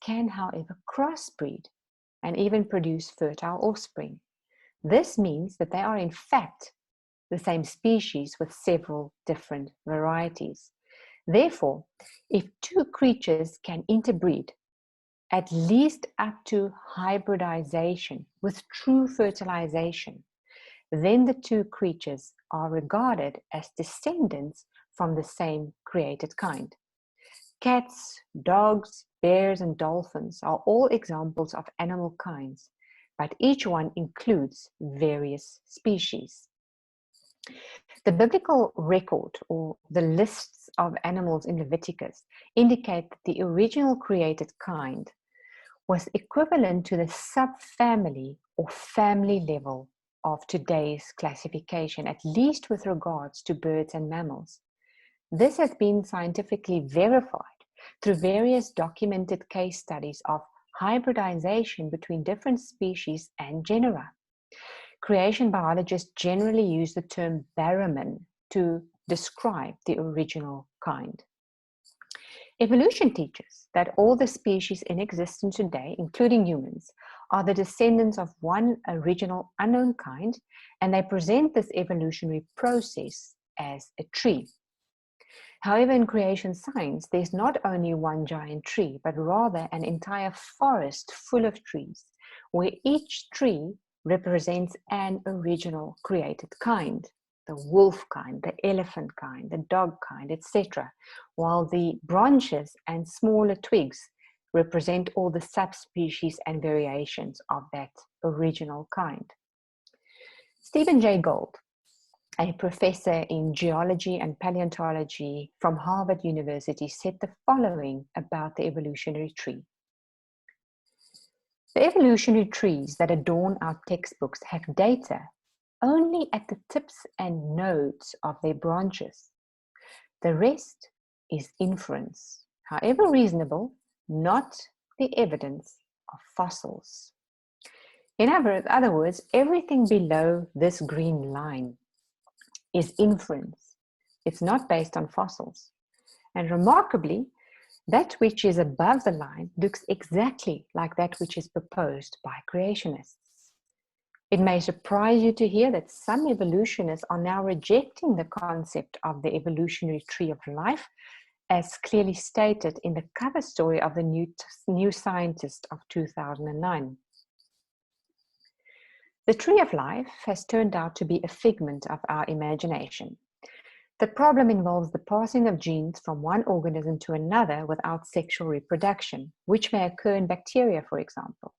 can, however, crossbreed and even produce fertile offspring. This means that they are in fact the same species with several different varieties. Therefore, if two creatures can interbreed, at least up to hybridization with true fertilization, then the two creatures are regarded as descendants from the same created kind. Cats, dogs, bears, and dolphins are all examples of animal kinds, but each one includes various species. The biblical record, or the lists of animals in Leviticus, indicate that the original created kind was equivalent to the subfamily or family level of today's classification, at least with regards to birds and mammals. This has been scientifically verified through various documented case studies of hybridization between different species and genera. Creation biologists generally use the term Barrowman to describe the original kind. Evolution teaches that all the species in existence today, including humans, are the descendants of one original unknown kind, and they present this evolutionary process as a tree. However, in creation science, there's not only one giant tree, but rather an entire forest full of trees, where each tree represents an original created kind, the wolf kind, the elephant kind, the dog kind, etc., while the branches and smaller twigs represent all the subspecies and variations of that original kind. Stephen Jay Gould, a professor in geology and paleontology from Harvard University, said the following about the evolutionary tree. The evolutionary trees that adorn our textbooks have data only at the tips and nodes of their branches. The rest is inference, however reasonable, not the evidence of fossils. In other words, everything below this green line is inference. It's not based on fossils. And remarkably, that which is above the line looks exactly like that which is proposed by creationists. It may surprise you to hear that some evolutionists are now rejecting the concept of the evolutionary tree of life, as clearly stated in the cover story of the New Scientist of 2009. The tree of life has turned out to be a figment of our imagination. The problem involves the passing of genes from one organism to another without sexual reproduction, which may occur in bacteria, for example.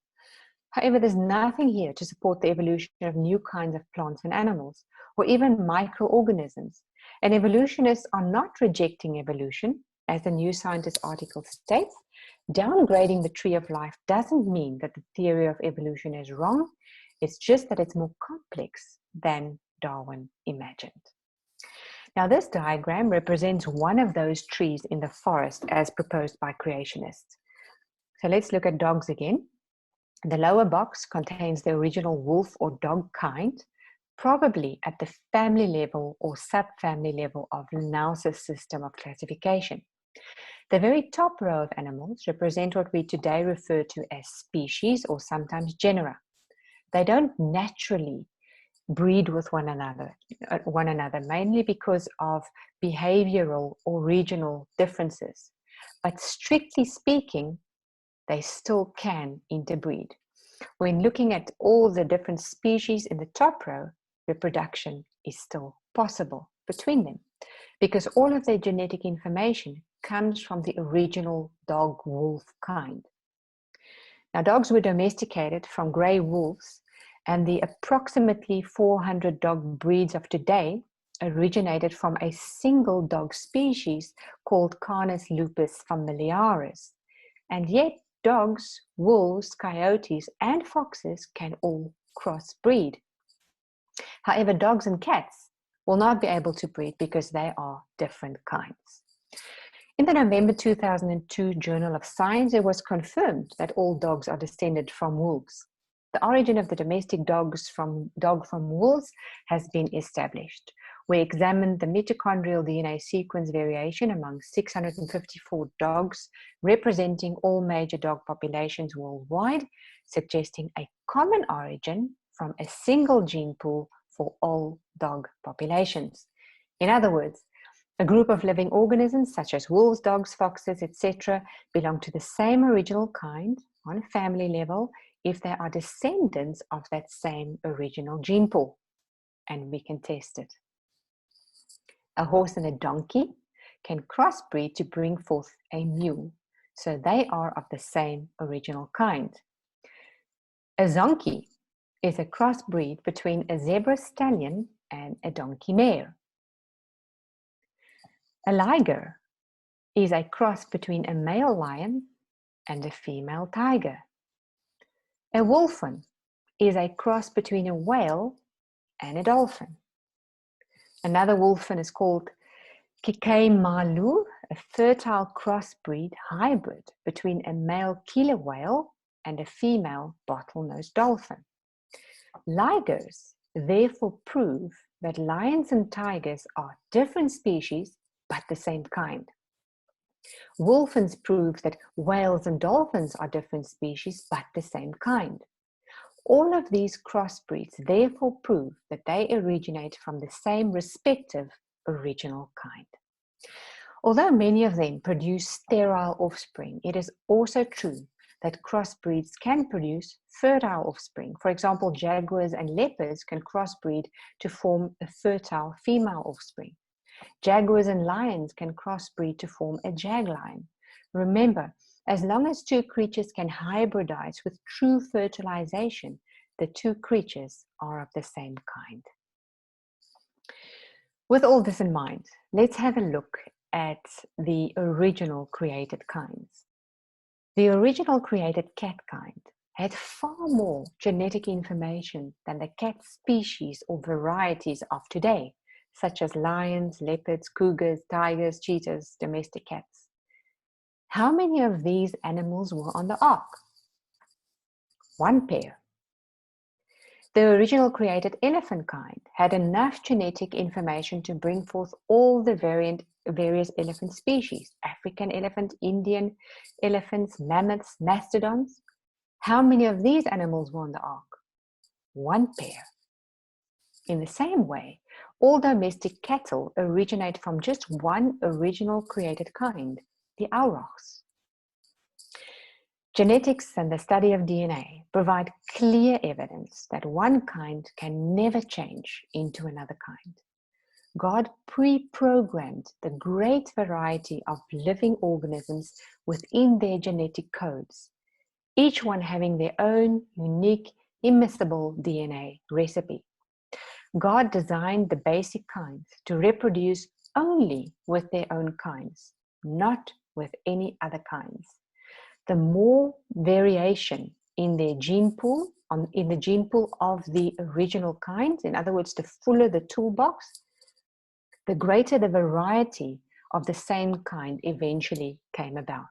However, there's nothing here to support the evolution of new kinds of plants and animals, or even microorganisms. And evolutionists are not rejecting evolution, as the New Scientist article states. Downgrading the tree of life doesn't mean that the theory of evolution is wrong. It's just that it's more complex than Darwin imagined. Now, this diagram represents one of those trees in the forest as proposed by creationists. So let's look at dogs again. The lower box contains the original wolf or dog kind, probably at the family level or subfamily level of Linnaeus' system of classification. The very top row of animals represent what we today refer to as species or sometimes genera. They don't naturally breed with one another, mainly because of behavioral or regional differences. But strictly speaking, they still can interbreed. When looking at all the different species in the top row, reproduction is still possible between them, because all of their genetic information comes from the original dog-wolf kind. Now, dogs were domesticated from grey wolves, and the approximately 400 dog breeds of today originated from a single dog species called Canis lupus familiaris. And yet, dogs, wolves, coyotes, and foxes can all crossbreed. However, dogs and cats will not be able to breed because they are different kinds. In the November 2002 Journal of Science, it was confirmed that all dogs are descended from wolves. The origin of the domestic dog from wolves has been established. We examined the mitochondrial DNA sequence variation among 654 dogs, representing all major dog populations worldwide, suggesting a common origin from a single gene pool for all dog populations. In other words, a group of living organisms such as wolves, dogs, foxes, etc. belong to the same original kind on a family level if they are descendants of that same original gene pool. And we can test it. A horse and a donkey can crossbreed to bring forth a mule, so they are of the same original kind. A zonkey is a crossbreed between a zebra stallion and a donkey mare. A liger is a cross between a male lion and a female tiger. A wolfen is a cross between a whale and a dolphin. Another wolfen is called Kikemalu, a fertile crossbreed hybrid between a male killer whale and a female bottlenose dolphin. Ligers therefore prove that lions and tigers are different species but the same kind. Wolfens prove that whales and dolphins are different species but the same kind. All of these crossbreeds therefore prove that they originate from the same respective original kind. Although many of them produce sterile offspring, it is also true that crossbreeds can produce fertile offspring. For example, jaguars and leopards can crossbreed to form a fertile female offspring. Jaguars and lions can crossbreed to form a jaglion. Remember, as long as two creatures can hybridize with true fertilization, the two creatures are of the same kind. With all this in mind, let's have a look at the original created kinds. The original created cat kind had far more genetic information than the cat species or varieties of today, such as lions, leopards, cougars, tigers, cheetahs, domestic cats. How many of these animals were on the ark? One pair. The original created elephant kind had enough genetic information to bring forth all the various elephant species, African elephant, Indian elephants, mammoths, mastodons. How many of these animals were on the ark? One pair. In the same way, all domestic cattle originate from just one original created kind, the aurochs. Genetics and the study of DNA provide clear evidence that one kind can never change into another kind. God pre-programmed the great variety of living organisms within their genetic codes, each one having their own unique, immiscible DNA recipe. God designed the basic kinds to reproduce only with their own kinds, not with any other kinds. The more variation in their gene pool, in the gene pool of the original kinds, in other words, the fuller the toolbox, the greater the variety of the same kind eventually came about.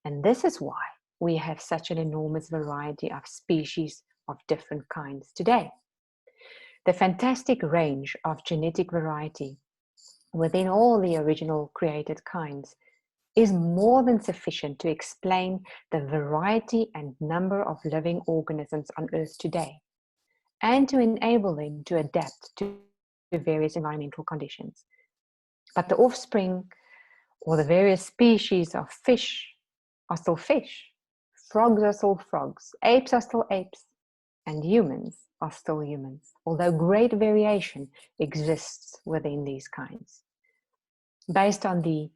And this is why we have such an enormous variety of species of different kinds today. The fantastic range of genetic variety within all the original created kinds is more than sufficient to explain the variety and number of living organisms on Earth today, and to enable them to adapt to various environmental conditions. But the offspring or the various species of fish are still fish, frogs are still frogs, apes are still apes, and humans are still humans, although great variation exists within these kinds. Based on the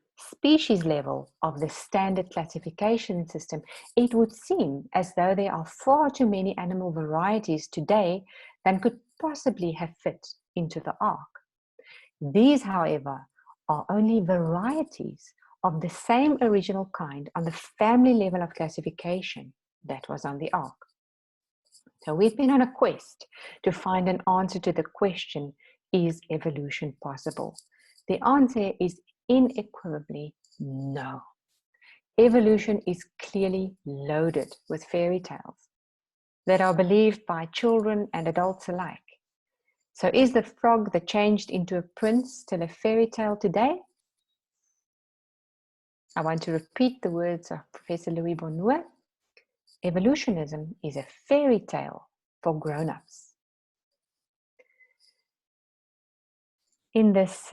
species level of the standard classification system, it would seem as though there are far too many animal varieties today than could possibly have fit into the ark. These, however, are only varieties of the same original kind on the family level of classification that was on the ark. So we've been on a quest to find an answer to the question, is evolution possible? The answer is unequivocally no. Evolution is clearly loaded with fairy tales that are believed by children and adults alike. So is the frog that changed into a prince still a fairy tale today? I want to repeat the words of Professor Louis Bonnour. Evolutionism is a fairy tale for grown-ups. In this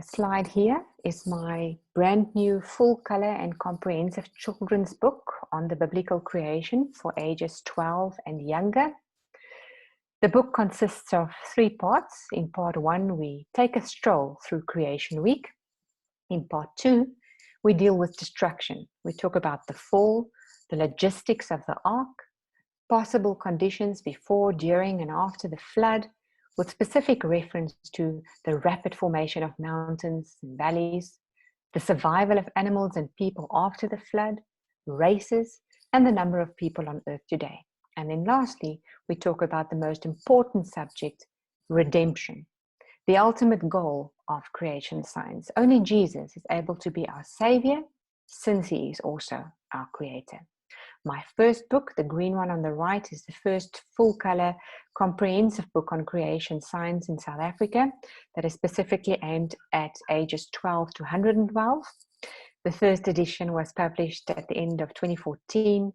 slide here is my brand new full color and comprehensive children's book on the biblical creation for ages 12 and younger. The book consists of 3 parts. In part 1, we take a stroll through creation week. In part 2, we deal with destruction. We talk about the fall, the logistics of the ark, possible conditions before, during, and after the flood, with specific reference to the rapid formation of mountains and valleys, the survival of animals and people after the flood, races, and the number of people on earth today. And then lastly, we talk about the most important subject, redemption, the ultimate goal of creation science. Only Jesus is able to be our savior, since he is also our creator. My first book, the green one on the right, is the first full-color comprehensive book on creation science in South Africa that is specifically aimed at ages 12 to 112. The first edition was published at the end of 2014,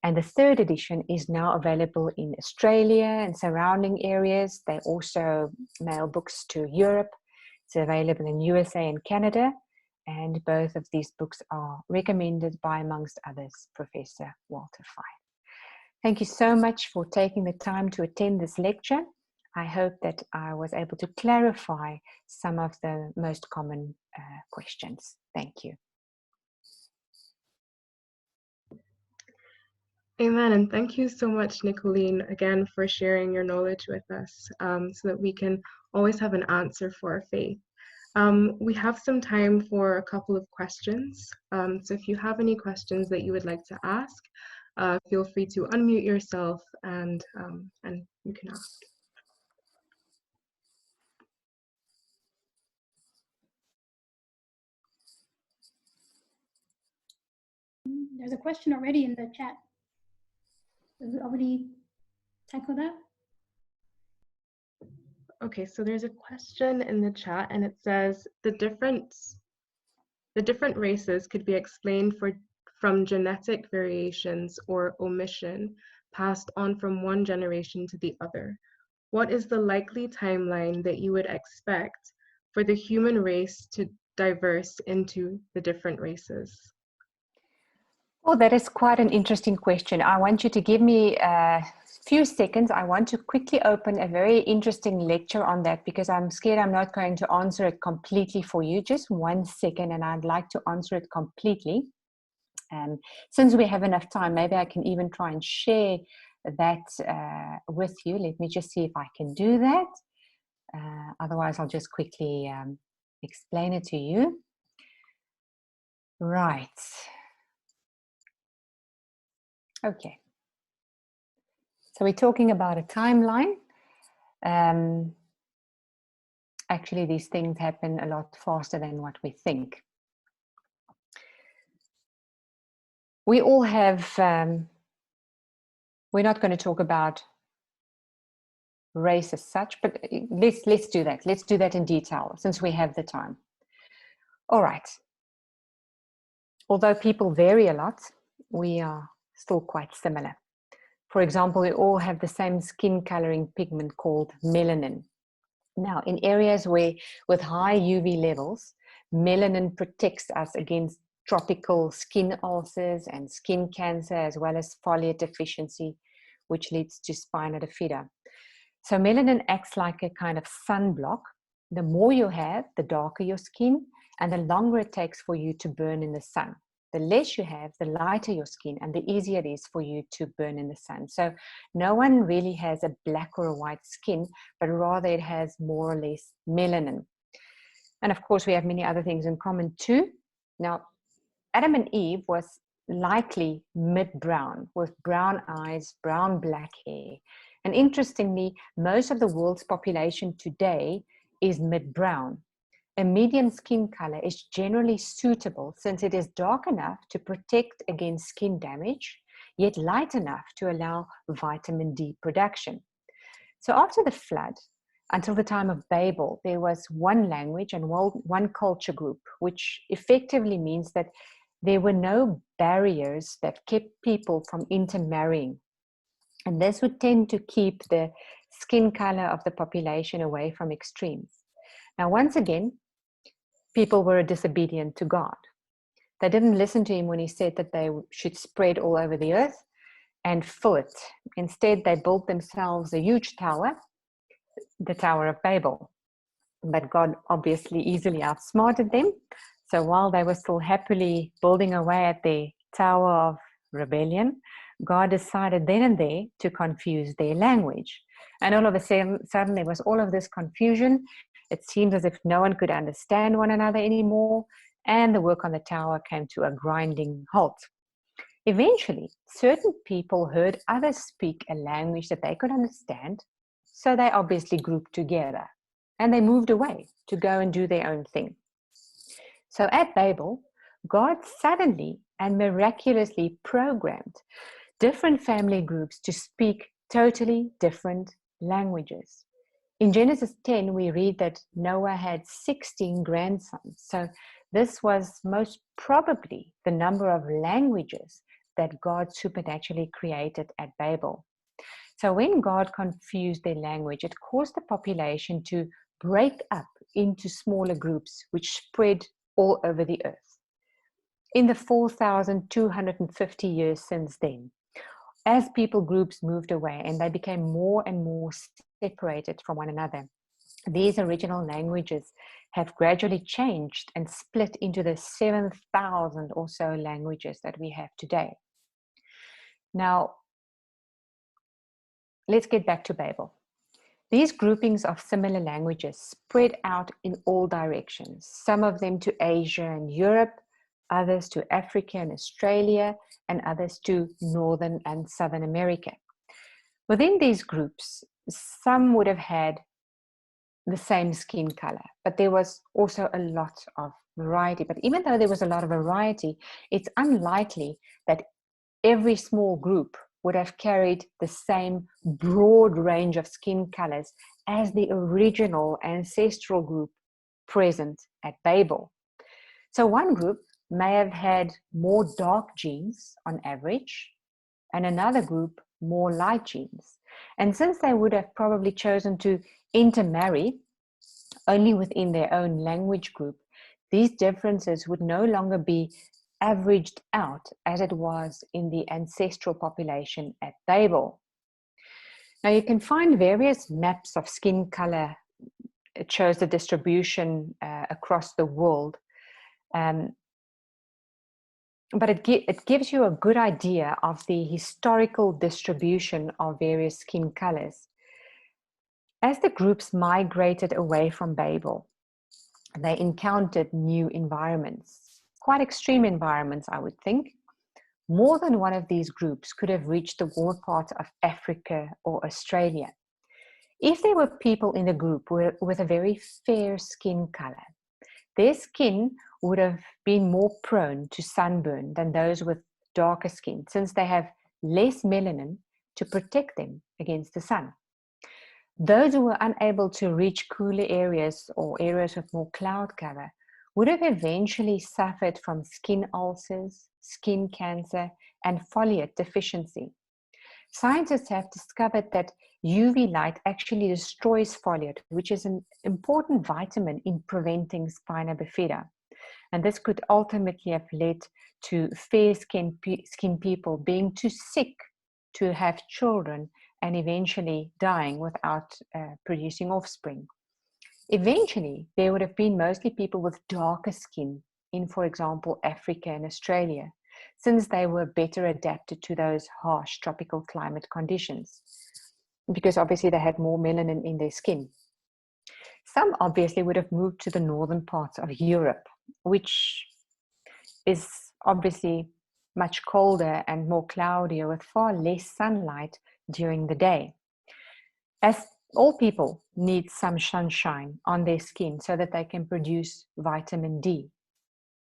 and the third edition is now available in Australia and surrounding areas. They also mail books to Europe. It's available in USA and Canada. And both of these books are recommended by, amongst others, Professor Walter Fine. Thank you so much for taking the time to attend this lecture. I hope that I was able to clarify some of the most common questions. Thank you. Amen. And thank you so much, Nicolene, again, for sharing your knowledge with us so that we can always have an answer for our faith. We have some time for a couple of questions. So if you have any questions that you would like to ask, feel free to unmute yourself and you can ask. There's a question already in the chat. Did we already tackle that? Okay, so there's a question in the chat and it says the different races could be explained from genetic variations or omission passed on from one generation to the other. What is the likely timeline that you would expect for the human race to diverse into the different races? Oh, that is quite an interesting question. I want you to give me a few seconds. I want to quickly open a very interesting lecture on that because I'm scared I'm not going to answer it completely for you. Just 1 second, and I'd like to answer it completely. Since we have enough time, maybe I can even try and share that with you. Let me just see if I can do that. Otherwise, I'll just quickly explain it to you. Right. Okay. So we're talking about a timeline. Actually, these things happen a lot faster than what we think. We all have, we're not going to talk about race as such, but let's do that. Let's do that in detail since we have the time. All right. Although people vary a lot, we are still quite similar. For example, we all have the same skin coloring pigment called melanin. Now, in areas with high UV levels, melanin protects us against tropical skin ulcers and skin cancer, as well as foliate deficiency, which leads to spina bifida. So melanin acts like a kind of sunblock. The more you have, the darker your skin, and the longer it takes for you to burn in the sun. The less you have, the lighter your skin, and the easier it is for you to burn in the sun. So no one really has a black or a white skin, but rather it has more or less melanin. And of course, we have many other things in common too. Now, Adam and Eve was likely mid-brown with brown eyes, brown black hair. And interestingly, most of the world's population today is mid-brown. A medium skin color is generally suitable since it is dark enough to protect against skin damage, yet light enough to allow vitamin D production. So after the flood, until the time of Babel, there was one language and one culture group, which effectively means that there were no barriers that kept people from intermarrying. And this would tend to keep the skin color of the population away from extremes. Now, once again, people were disobedient to God. They didn't listen to him when he said that they should spread all over the earth and fill it. Instead, they built themselves a huge tower, the Tower of Babel. But God obviously easily outsmarted them. So while they were still happily building away at the Tower of Rebellion, God decided then and there to confuse their language. And all of a sudden there was all of this confusion. It seemed as if no one could understand one another anymore, and the work on the tower came to a grinding halt. Eventually, certain people heard others speak a language that they could understand, so they obviously grouped together, and they moved away to go and do their own thing. So at Babel, God suddenly and miraculously programmed different family groups to speak totally different languages. In Genesis 10, we read that Noah had 16 grandsons. So this was most probably the number of languages that God supernaturally created at Babel. So when God confused their language, it caused the population to break up into smaller groups, which spread all over the earth. In the 4,250 years since then, as people groups moved away and they became more and more separated from one another, these original languages have gradually changed and split into the 7,000 or so languages that we have today. Now, let's get back to Babel. These groupings of similar languages spread out in all directions, some of them to Asia and Europe, others to Africa and Australia, and others to Northern and Southern America. Within these groups, some would have had the same skin color, but there was also a lot of variety. But even though there was a lot of variety, it's unlikely that every small group would have carried the same broad range of skin colors as the original ancestral group present at Babel. So one group may have had more dark genes on average, and another group more light genes. And since they would have probably chosen to intermarry only within their own language group, these differences would no longer be averaged out as it was in the ancestral population at Babel. Now you can find various maps of skin color. It shows the distribution across the world. But it gives you a good idea of the historical distribution of various skin colors. As the groups migrated away from Babel, they encountered new environments, quite extreme environments, I would think. More than one of these groups could have reached the warmer parts of Africa or Australia. If there were people in the group with a very fair skin color, their skin would have been more prone to sunburn than those with darker skin, since they have less melanin to protect them against the sun. Those who were unable to reach cooler areas or areas with more cloud cover would have eventually suffered from skin ulcers, skin cancer, and folate deficiency. Scientists have discovered that UV light actually destroys folate, which is an important vitamin in preventing spina bifida. And this could ultimately have led to fair-skinned people being too sick to have children and eventually dying without producing offspring. Eventually, there would have been mostly people with darker skin in, for example, Africa and Australia, since they were better adapted to those harsh tropical climate conditions, because obviously they had more melanin in their skin. Some obviously would have moved to the northern parts of Europe, which is obviously much colder and more cloudier with far less sunlight during the day. As all people need some sunshine on their skin so that they can produce vitamin D.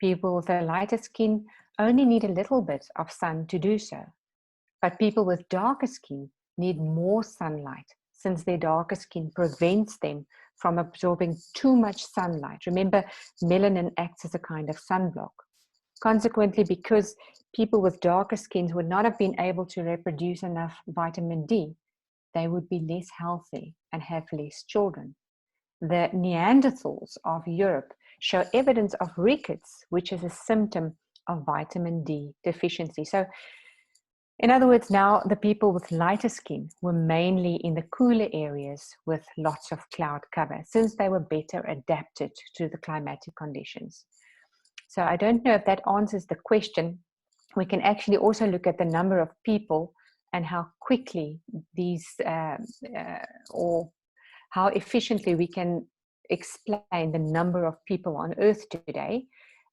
People with a lighter skin only need a little bit of sun to do so. But people with darker skin need more sunlight, since their darker skin prevents them from absorbing too much sunlight. Remember, melanin acts as a kind of sunblock. Consequently, because people with darker skins would not have been able to reproduce enough vitamin D, they would be less healthy and have less children. The Neanderthals of Europe show evidence of rickets, which is a symptom of vitamin D deficiency. So, in other words, now the people with lighter skin were mainly in the cooler areas with lots of cloud cover, since they were better adapted to the climatic conditions. So I don't know if that answers the question. We can actually also look at the number of people and how quickly these, or how efficiently we can explain the number of people on Earth today.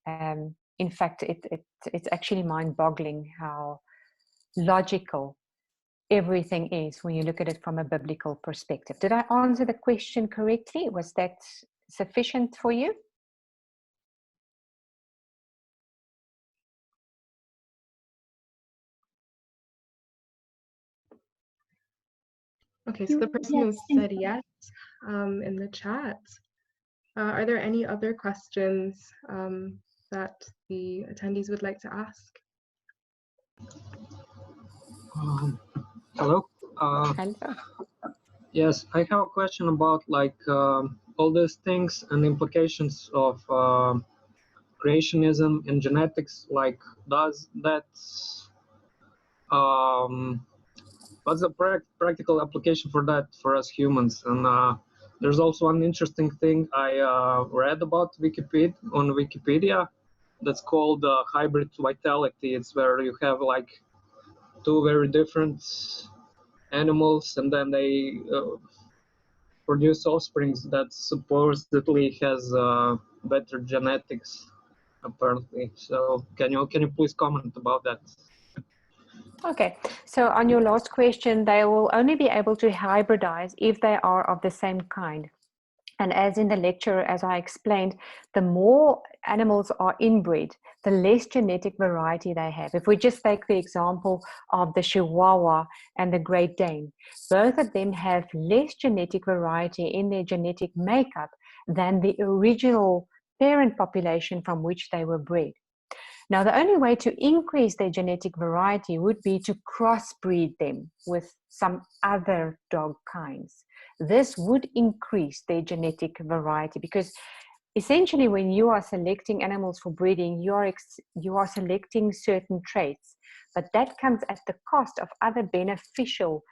In fact, it's actually mind-boggling how logical everything is when you look at it from a biblical perspective. Did I answer the question correctly? Was that sufficient for you? Okay, so the person who said yes in the chat. Are there any other questions that the attendees would like to ask? Hello. Hello. Yes, I have a question about like all these things and implications of creationism and genetics. Like, does that what's the practical application for that for us humans? And there's also one interesting thing I read about Wikipedia that's called hybrid vitality. It's where you have like two very different animals, and then they produce offsprings that supposedly has better genetics, apparently. So can you please comment about that? Okay, so on your last question, they will only be able to hybridize if they are of the same kind. And as in the lecture, as I explained, the more animals are inbred, the less genetic variety they have. If we just take the example of the Chihuahua and the Great Dane, both of them have less genetic variety in their genetic makeup than the original parent population from which they were bred. Now, the only way to increase their genetic variety would be to crossbreed them with some other dog kinds. This would increase their genetic variety, because essentially when you are selecting animals for breeding, you are selecting certain traits, but that comes at the cost of other beneficial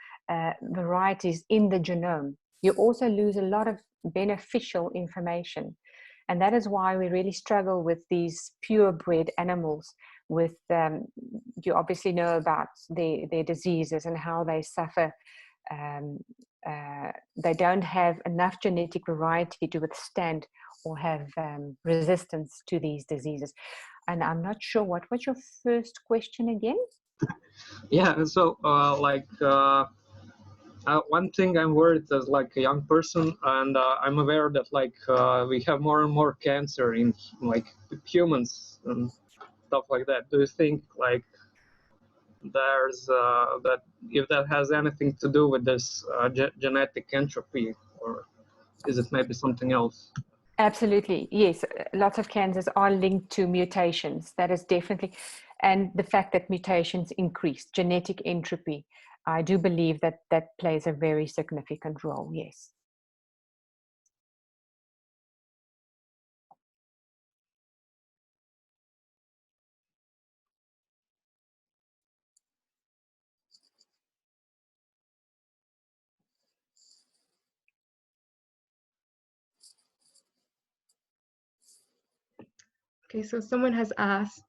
varieties in the genome. You also lose a lot of beneficial information. And that is why we really struggle with these purebred animals. With you obviously know about their diseases and how they suffer. They don't have enough genetic variety to withstand or have resistance to these diseases. And I'm not sure, what was your first question again? Yeah, so one thing I'm worried as like a young person, and I'm aware that like we have more and more cancer in like humans and stuff like that. Do you think like there's that if that has anything to do with this genetic entropy, or is it maybe something else? Absolutely, yes. Lots of cancers are linked to mutations. That is definitely, and the fact that mutations increase genetic entropy. I do believe that that plays a very significant role, yes. Okay, so someone has asked,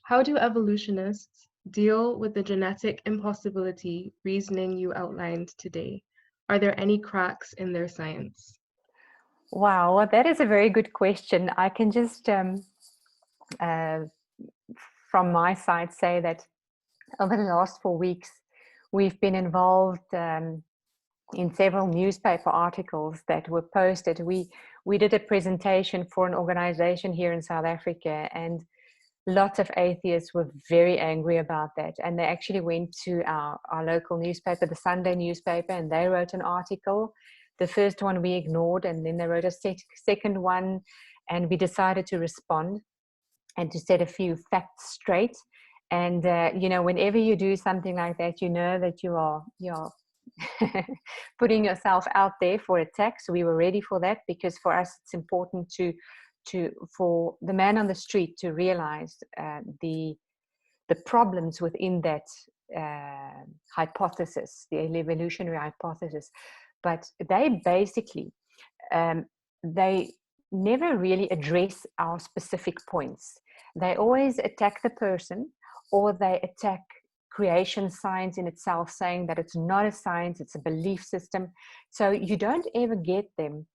how do evolutionists deal with the genetic impossibility reasoning you outlined today? Are there any cracks in their science? Wow, well, that is a very good question. I can just, from my side, say that over the last 4 weeks, we've been involved in several newspaper articles that were posted. We did a presentation for an organization here in South Africa, and lots of atheists were very angry about that. And they actually went to our local newspaper, the Sunday newspaper, and they wrote an article. The first one we ignored, and then they wrote a second one, and we decided to respond and to set a few facts straight. And you know, whenever you do something like that, you know that you're putting yourself out there for attack. So we were ready for that, because for us it's important for the man on the street to realize the problems within that hypothesis, the evolutionary hypothesis. But they basically they never really address our specific points. They always attack the person, or they attack creation science in itself, saying that it's not a science, it's a belief system. So you don't ever get them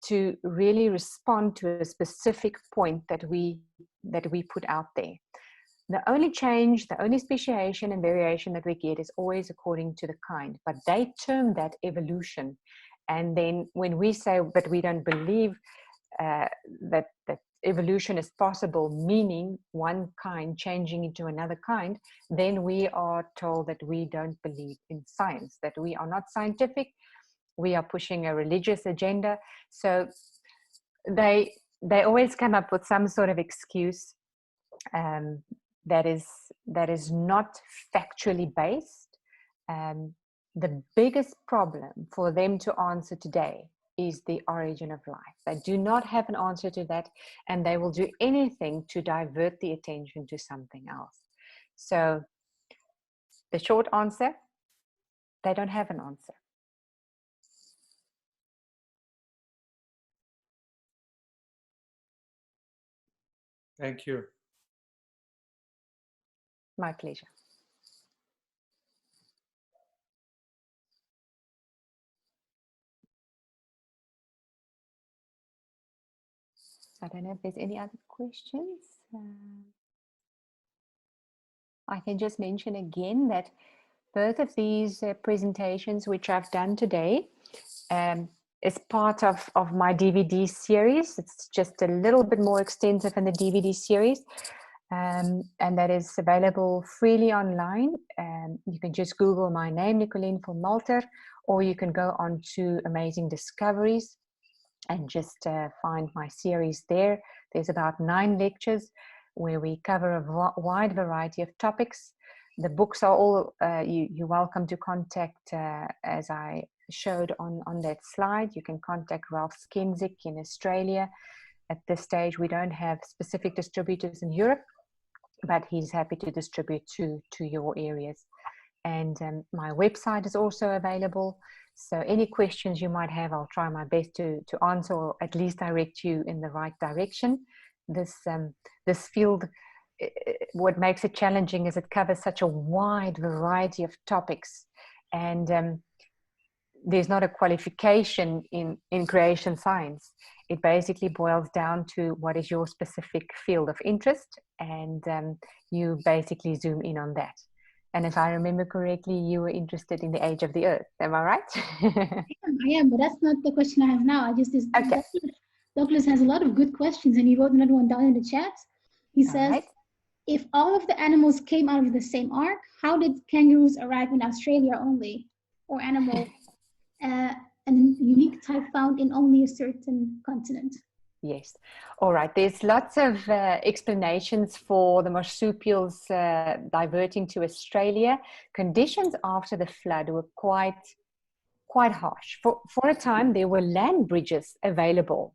to really respond to a specific point that we put out there. The only change, the only speciation and variation that we get is always according to the kind, but they term that evolution. And then when we say, but we don't believe that evolution is possible, meaning one kind changing into another kind, then we are told that we don't believe in science, that we are not scientific, we are pushing a religious agenda. So they always come up with some sort of excuse that is not factually based. The biggest problem for them to answer today is the origin of life. They do not have an answer to that, and they will do anything to divert the attention to something else. So the short answer, they don't have an answer. Thank you. My pleasure. I don't know if there's any other questions. I can just mention again that both of these presentations which I've done today, is part of my DVD series. It's just a little bit more extensive in the DVD series. And that is available freely online. You can just Google my name, Nicolene Filmalter, or you can go on to Amazing Discoveries and just find my series there. There's about 9 lectures where we cover a wide variety of topics. The books are all, you're welcome to contact, as I showed on that slide. You can contact Ralph Skinzik in Australia. At this stage, we don't have specific distributors in Europe, but he's happy to distribute to your areas. And my website is also available. So any questions you might have, I'll try my best to answer, or at least direct you in the right direction. This field, what makes it challenging is it covers such a wide variety of topics. And there's not a qualification in creation science. It basically boils down to what is your specific field of interest, and you basically zoom in on that. And if I remember correctly, you were interested in the age of the Earth. Am I right? I am, but that's not the question I have now. Okay. Douglas has a lot of good questions, and he wrote another one down in the chat. He says, right. If all of the animals came out of the same ark, how did kangaroos arrive in Australia only? Or animals, a unique type found in only a certain continent? Yes. All right. There's lots of explanations for the marsupials diverting to Australia. Conditions after the flood were quite harsh. For a time, there were land bridges available,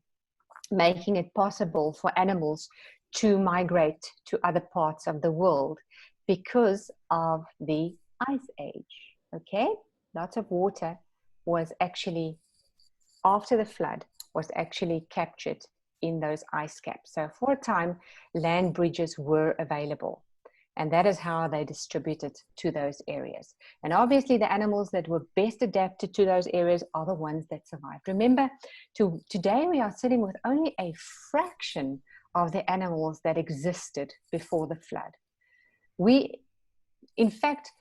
making it possible for animals to migrate to other parts of the world because of the ice age. Okay? Lots of water was actually, after the flood, was actually captured in those ice caps. So for a time, land bridges were available. And that is how they distributed to those areas. And obviously the animals that were best adapted to those areas are the ones that survived. Remember, today we are sitting with only a fraction of the animals that existed before the flood. In fact,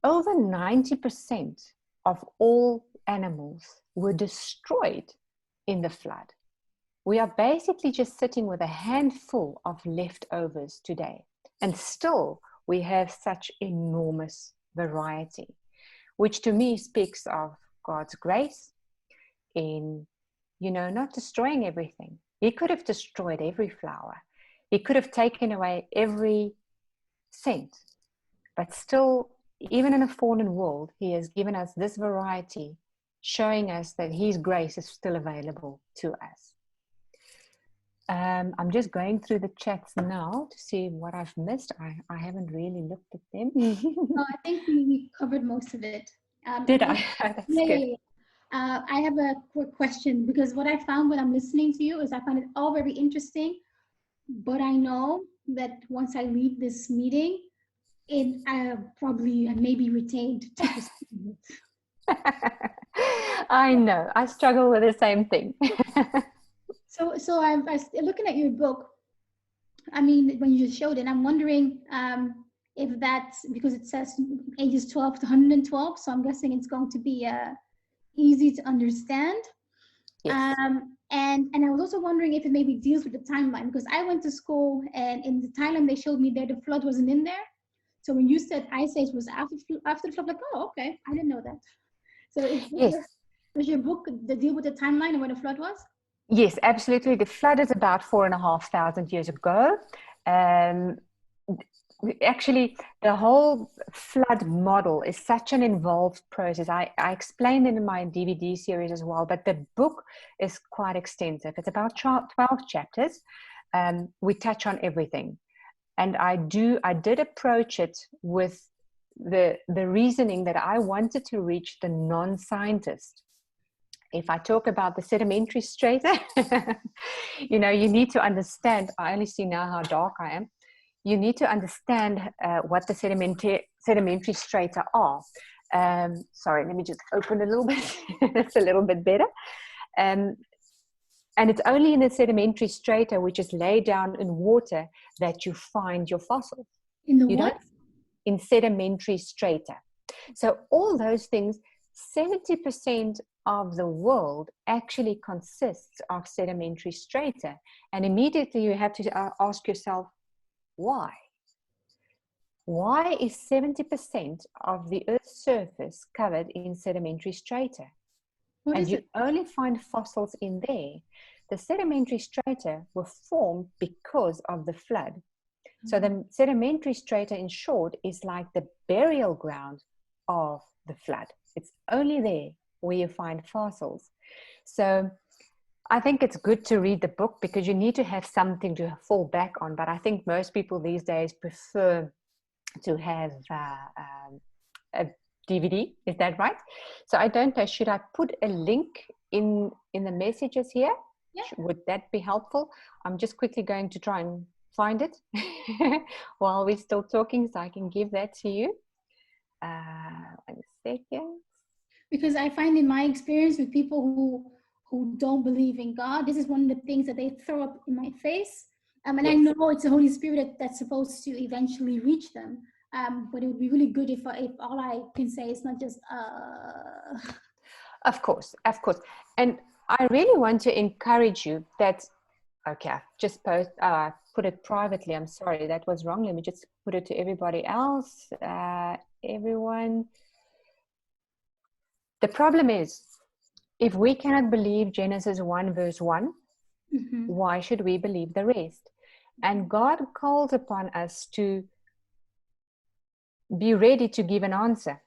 over 90% of all animals were destroyed in the flood. We are basically just sitting with a handful of leftovers today. And still, we have such enormous variety, which to me speaks of God's grace in, not destroying everything. He could have destroyed every flower. He could have taken away every scent. But still, even in a fallen world, he has given us this variety, showing us that his grace is still available to us. I'm just going through the chats now to see what I've missed. I haven't really looked at them. No, I think we covered most of it. Did I? That's good. Yeah. I have a quick question, because what I found when I'm listening to you is I find it all very interesting, but I know that once I leave this meeting, I probably may be retained to pursue it. I know. I struggle with the same thing. So I'm looking at your book. I mean, when you just showed it, I'm wondering if that's because it says ages 12 to 112. So I'm guessing it's going to be easy to understand. Yes. And I was also wondering if it maybe deals with the timeline, because I went to school and in the timeline they showed me that the flood wasn't in there. So when you said ice age was after the flood, like, oh, okay, I didn't know that. So does your book deal with the timeline and where the flood was? Yes, absolutely. The flood is about 4,500 years ago. Actually, the whole flood model is such an involved process. I explained it in my DVD series as well, but the book is quite extensive. It's about 12 chapters. We touch on everything. And I did approach it with the reasoning that I wanted to reach the non-scientist. If I talk about the sedimentary strata, you need to understand, I only see now how dark I am. You need to understand what the sedimentary strata are. Sorry, let me just open a little bit. It's a little bit better. And it's only in the sedimentary strata, which is laid down in water, that you find your fossils. In the what? In sedimentary strata. So all those things, 70% of the world actually consists of sedimentary strata. And immediately you have to ask yourself, why? Why is 70% of the Earth's surface covered in sedimentary strata? And you only find fossils in there. The sedimentary strata were formed because of the flood. So the sedimentary strata, in short, is like the burial ground of the flood. It's only there where you find fossils. So I think it's good to read the book because you need to have something to fall back on. But I think most people these days prefer to have a DVD. Is that right? So I don't know, should I put a link in the messages here? Yeah. Would that be helpful? I'm just quickly going to try and find it while we're still talking, so I can give that to you. 1 second. Because I find in my experience with people who don't believe in God, this is one of the things that they throw up in my face. And yes. I know it's the Holy Spirit that's supposed to eventually reach them. But it would be really good if all I can say is not just Of course. And I really want to encourage you that, okay, I've just put it privately. I'm sorry, that was wrong. Let me just put it to everybody else. Everyone. The problem is, if we cannot believe Genesis 1 verse 1, why should we believe the rest? And God calls upon us to be ready to give an answer.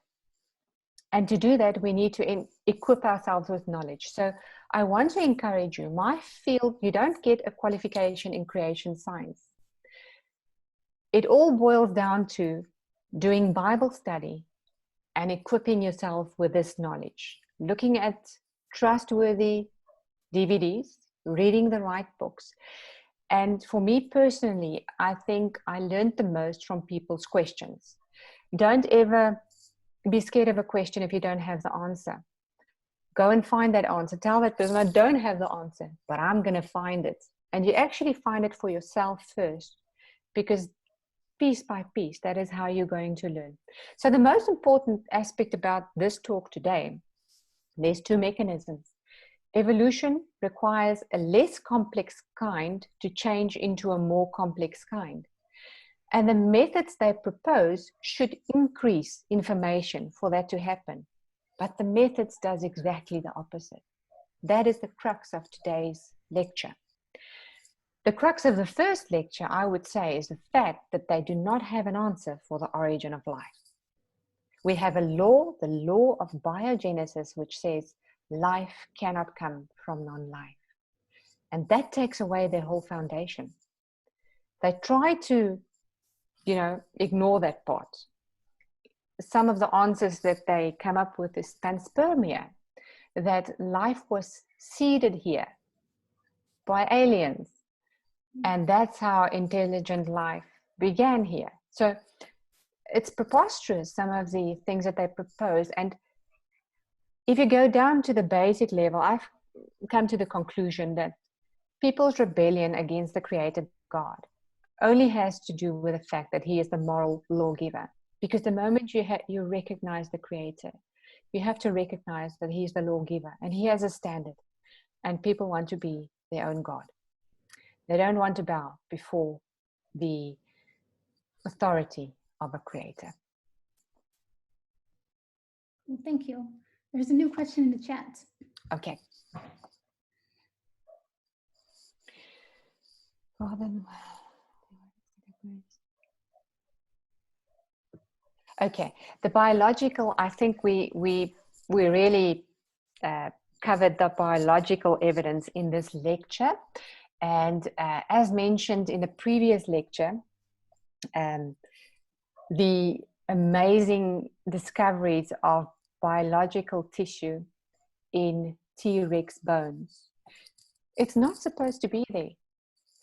And to do that, we need to equip ourselves with knowledge. So I want to encourage you, my field, you don't get a qualification in creation science. It all boils down to doing Bible study and equipping yourself with this knowledge, looking at trustworthy DVDs, reading the right books. And for me personally, I think I learned the most from people's questions. Don't ever be scared of a question if you don't have the answer. Go and find that answer. Tell that person, I don't have the answer, but I'm going to find it. And you actually find it for yourself first, because piece by piece, that is how you're going to learn. So the most important aspect about this talk today, there's two mechanisms. Evolution requires a less complex kind to change into a more complex kind. And the methods they propose should increase information for that to happen. But the methods does exactly the opposite. That is the crux of today's lecture. The crux of the first lecture, I would say, is the fact that they do not have an answer for the origin of life. We have a law, the law of biogenesis, which says life cannot come from non-life. And that takes away their whole foundation. They try to ignore that part. Some of the answers that they come up with is panspermia, that life was seeded here by aliens, and that's how intelligent life began here. So it's preposterous, some of the things that they propose. And if you go down to the basic level, I've come to the conclusion that people's rebellion against the creator God only has to do with the fact that he is the moral lawgiver. Because the moment you recognize the creator, you have to recognize that he is the lawgiver and he has a standard. And people want to be their own God. They don't want to bow before the authority of a creator. Well, thank you. There's a new question in the chat. Okay. Well, then, okay, the biological, I think we really covered the biological evidence in this lecture. And as mentioned in the previous lecture, the amazing discoveries of biological tissue in T-Rex bones. It's not supposed to be there.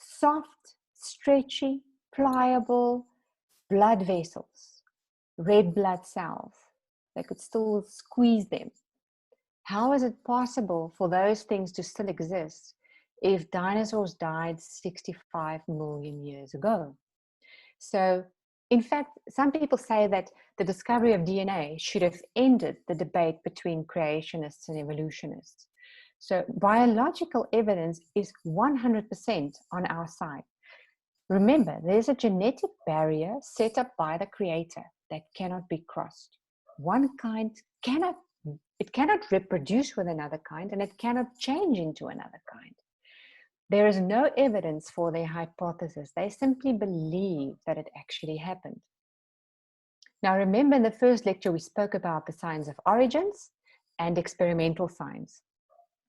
Soft, stretchy, pliable blood vessels, red blood cells. They could still squeeze them. How is it possible for those things to still exist if dinosaurs died 65 million years ago? So In fact, some people say that the discovery of DNA should have ended the debate between creationists and evolutionists. So biological evidence is 100% on our side. Remember, there's a genetic barrier set up by the Creator that cannot be crossed. One kind cannot reproduce with another kind, and it cannot change into another kind. There is no evidence for their hypothesis. They simply believe that it actually happened. Now, remember in the first lecture, we spoke about the science of origins and experimental science.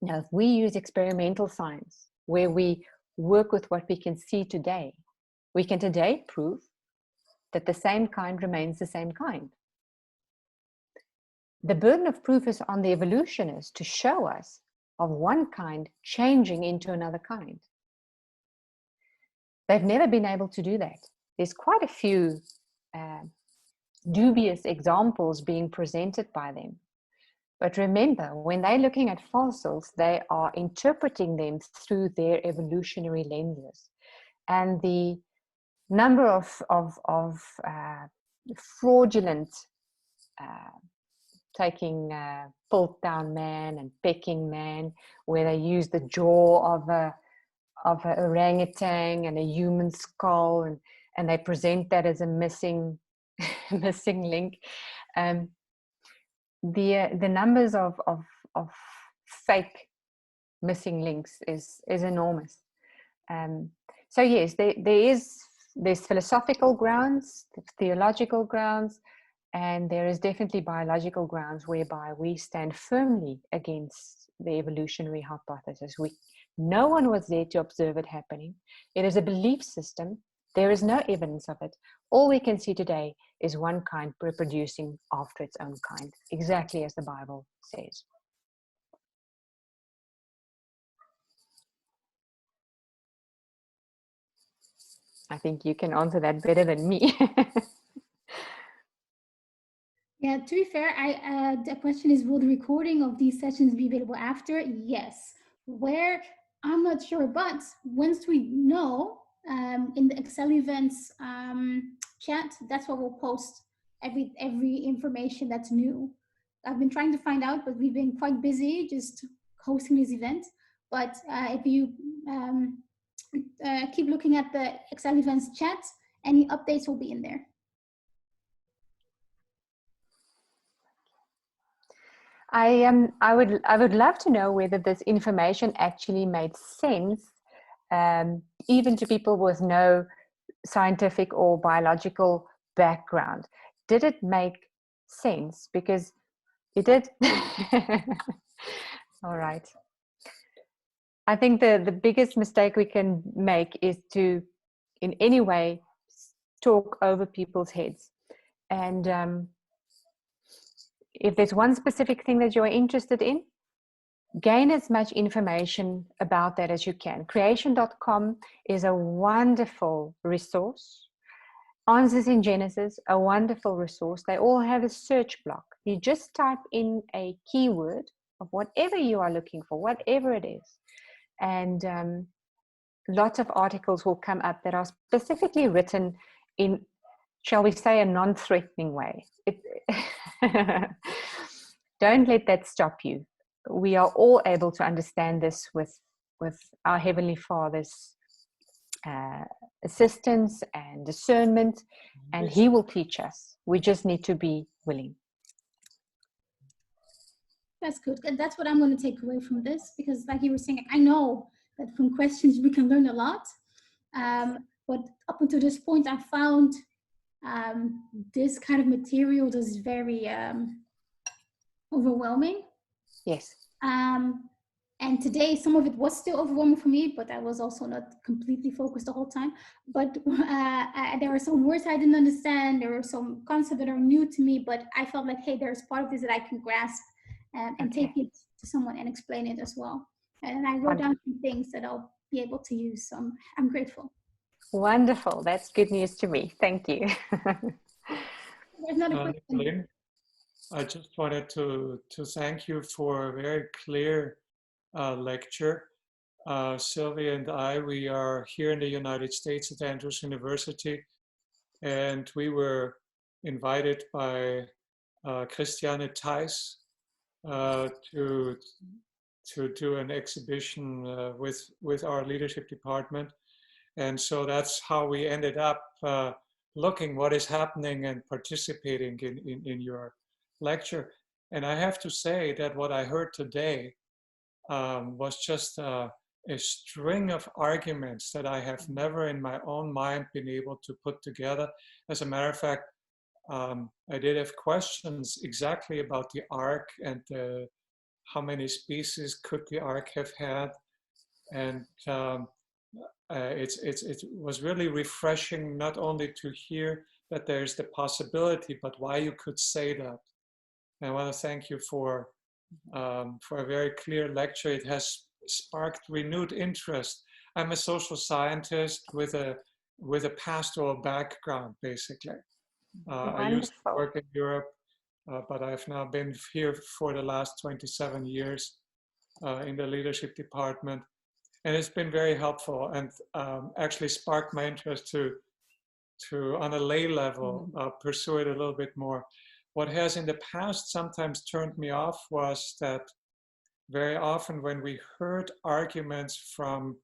Now, if we use experimental science, where we work with what we can see today, we can today prove that the same kind remains the same kind. The burden of proof is on the evolutionists to show us of one kind changing into another kind. They've never been able to do that. There's quite a few dubious examples being presented by them. But remember, when they're looking at fossils, they are interpreting them through their evolutionary lenses. And the number of fraudulent taking Piltdown man and pecking man, where they use the jaw of an orangutan and a human skull, and they present that as a missing link. The numbers of fake missing links is enormous. So yes, there's philosophical grounds, theological grounds, and there is definitely biological grounds whereby we stand firmly against the evolutionary hypothesis. No one was there to observe it happening. It is a belief system. There is no evidence of it. All we can see today is one kind reproducing after its own kind, exactly as the Bible says. I think you can answer that better than me. Yeah, to be fair, the question is, will the recording of these sessions be available after? Yes. Where? I'm not sure, but once we know, in the Excel events chat, that's what we'll post every information that's new. I've been trying to find out, but we've been quite busy just hosting this event. But if you keep looking at the Excel events chat, any updates will be in there. I would love to know whether this information actually made sense, even to people with no scientific or biological background. Did it make sense? Because it did. All right. I think the biggest mistake we can make is to, in any way, talk over people's heads. And if there's one specific thing that you're interested in, gain as much information about that as you can. Creation.com is a wonderful resource. Answers in Genesis, a wonderful resource. They all have a search block. You just type in a keyword of whatever you are looking for, whatever it is. And lots of articles will come up that are specifically written in, shall we say, a non-threatening way. Don't let that stop you. We are all able to understand this with our Heavenly Father's assistance and discernment, and He will teach us. We just need to be willing. That's good. And that's what I'm going to take away from this, because like you were saying, I know that from questions we can learn a lot. But up until this point, I found this kind of material is very overwhelming. Yes. And today, some of it was still overwhelming for me, but I was also not completely focused the whole time. But there are some words I didn't understand. There were some concepts that are new to me, but I felt like, hey, there's part of this that I can grasp and take it to someone and explain it as well. And I wrote down some things that I'll be able to use. So I'm grateful. Wonderful. That's good news to me. Thank you. There's not a question. Nicolene, I just wanted to thank you for a very clear lecture. Sylvia and I, we are here in the United States at Andrews University, and we were invited by Christiane Theis to do an exhibition with our leadership department. And so that's how we ended up looking what is happening and participating in your lecture. And I have to say that what I heard today was just a string of arguments that I have never in my own mind been able to put together. As a matter of fact, I did have questions exactly about the ark and how many species could the ark have had. And it was really refreshing not only to hear that there's the possibility, but why you could say that. And I want to thank you for a very clear lecture. It has sparked renewed interest. I'm a social scientist with a pastoral background, basically. I used to work in Europe, but I've now been here for the last 27 years in the leadership department. And it's been very helpful and actually sparked my interest to on a lay level, pursue it a little bit more. What has in the past sometimes turned me off was that very often when we heard arguments from,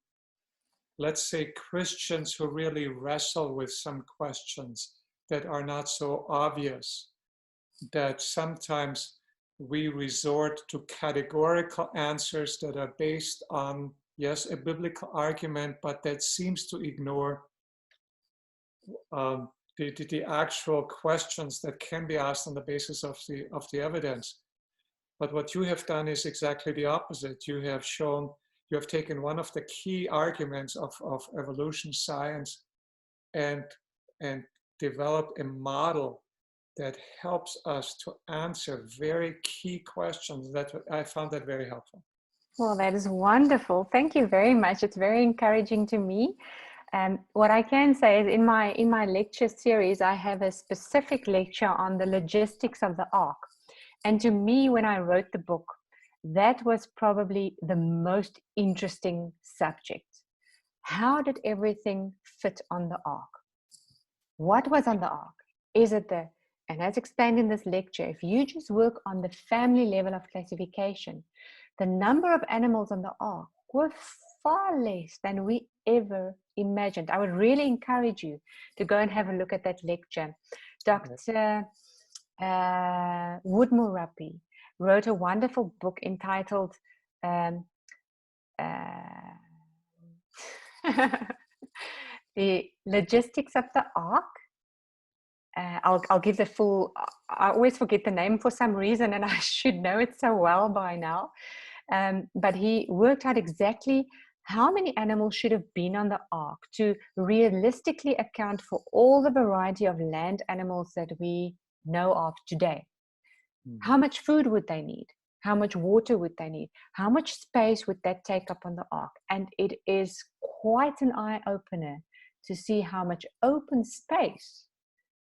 let's say, Christians who really wrestle with some questions that are not so obvious, that sometimes we resort to categorical answers that are based on, yes, a biblical argument, but that seems to ignore the actual questions that can be asked on the basis of the evidence. But what you have done is exactly the opposite. You have shown, you have taken one of the key arguments of evolution science and developed a model that helps us to answer very key questions. That I found that very helpful. Well, that is wonderful. Thank you very much. It's very encouraging to me. What I can say is in my lecture series, I have a specific lecture on the logistics of the ark. And to me, when I wrote the book, that was probably the most interesting subject. How did everything fit on the ark? What was on the ark? Is it the, and as explained in this lecture, if you just work on the family level of classification, the number of animals on the ark were far less than we ever imagined. I would really encourage you to go and have a look at that lecture. Dr. Woodmore-Rappy wrote a wonderful book entitled The Logistics of the Ark. I'll give the full, I always forget the name for some reason, and I should know it so well by now. But he worked out exactly how many animals should have been on the ark to realistically account for all the variety of land animals that we know of today. How much food would they need? How much water would they need? How much space would that take up on the ark? And it is quite an eye-opener to see how much open space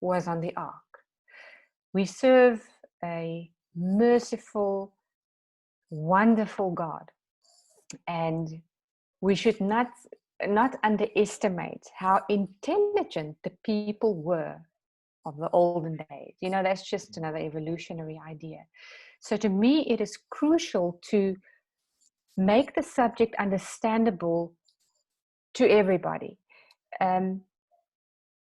was on the ark. We serve a merciful, wonderful God, and we should not underestimate how intelligent the people were of the olden days. You know, that's just another evolutionary idea. So to me, it is crucial to make the subject understandable to everybody.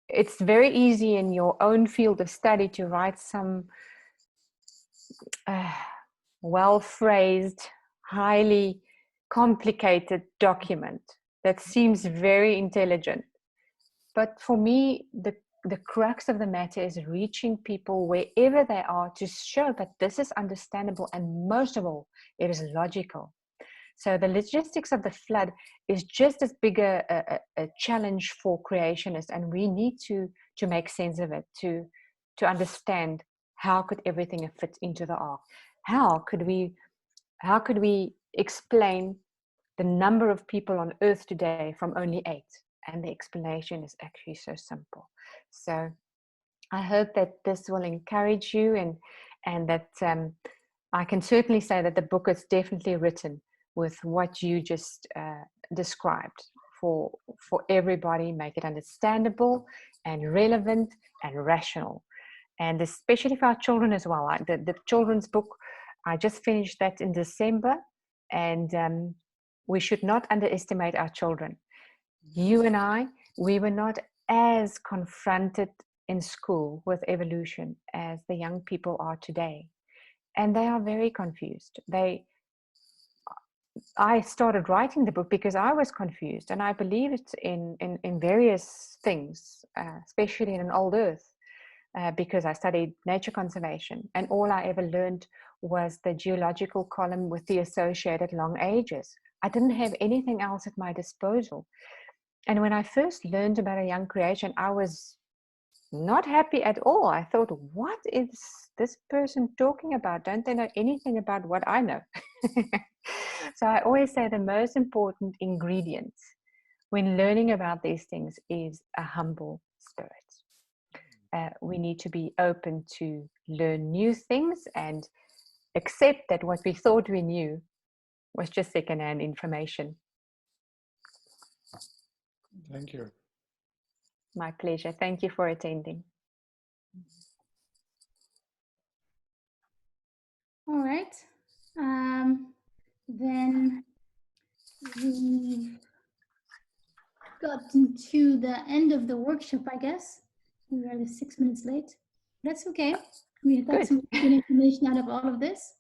It's very easy in your own field of study to write some well-phrased, highly complicated document that seems very intelligent. But for me, the crux of the matter is reaching people wherever they are to show that this is understandable, and most of all, it is logical. So the logistics of the flood is just as big a challenge for creationists, and we need to make sense of it, to understand how could everything fit into the ark. How could we explain the number of people on earth today from only 8? And the explanation is actually so simple. So I hope that this will encourage you, and that I can certainly say that the book is definitely written with what you just described for everybody, make it understandable, and relevant and rational. And especially for our children as well. The children's book, I just finished that in December, and we should not underestimate our children. You and I, we were not as confronted in school with evolution as the young people are today. And they are very confused. I started writing the book because I was confused, and I believed in various things, especially in an old earth, because I studied nature conservation, and all I ever learned was the geological column with the associated long ages. I didn't have anything else at my disposal. And when I first learned about a young creation, I was not happy at all. I thought, what is this person talking about? Don't they know anything about what I know? So I always say the most important ingredient when learning about these things is a humble spirit. We need to be open to learn new things and accept that what we thought we knew was just secondhand information. Thank you. My pleasure. Thank you for attending. All right. Then we've gotten to the end of the workshop, I guess. We are 6 minutes late. That's okay. We got Good. some good information out of all of this.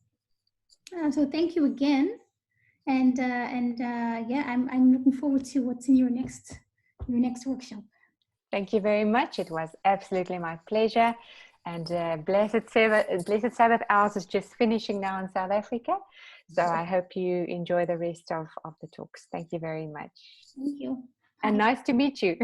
So thank you again. And yeah, I'm looking forward to what's in your next workshop. Thank you very much. It was absolutely my pleasure. And Blessed Sabbath hours is just finishing now in South Africa. So I hope you enjoy the rest of the talks. Thank you very much. Thank you. And nice to meet you.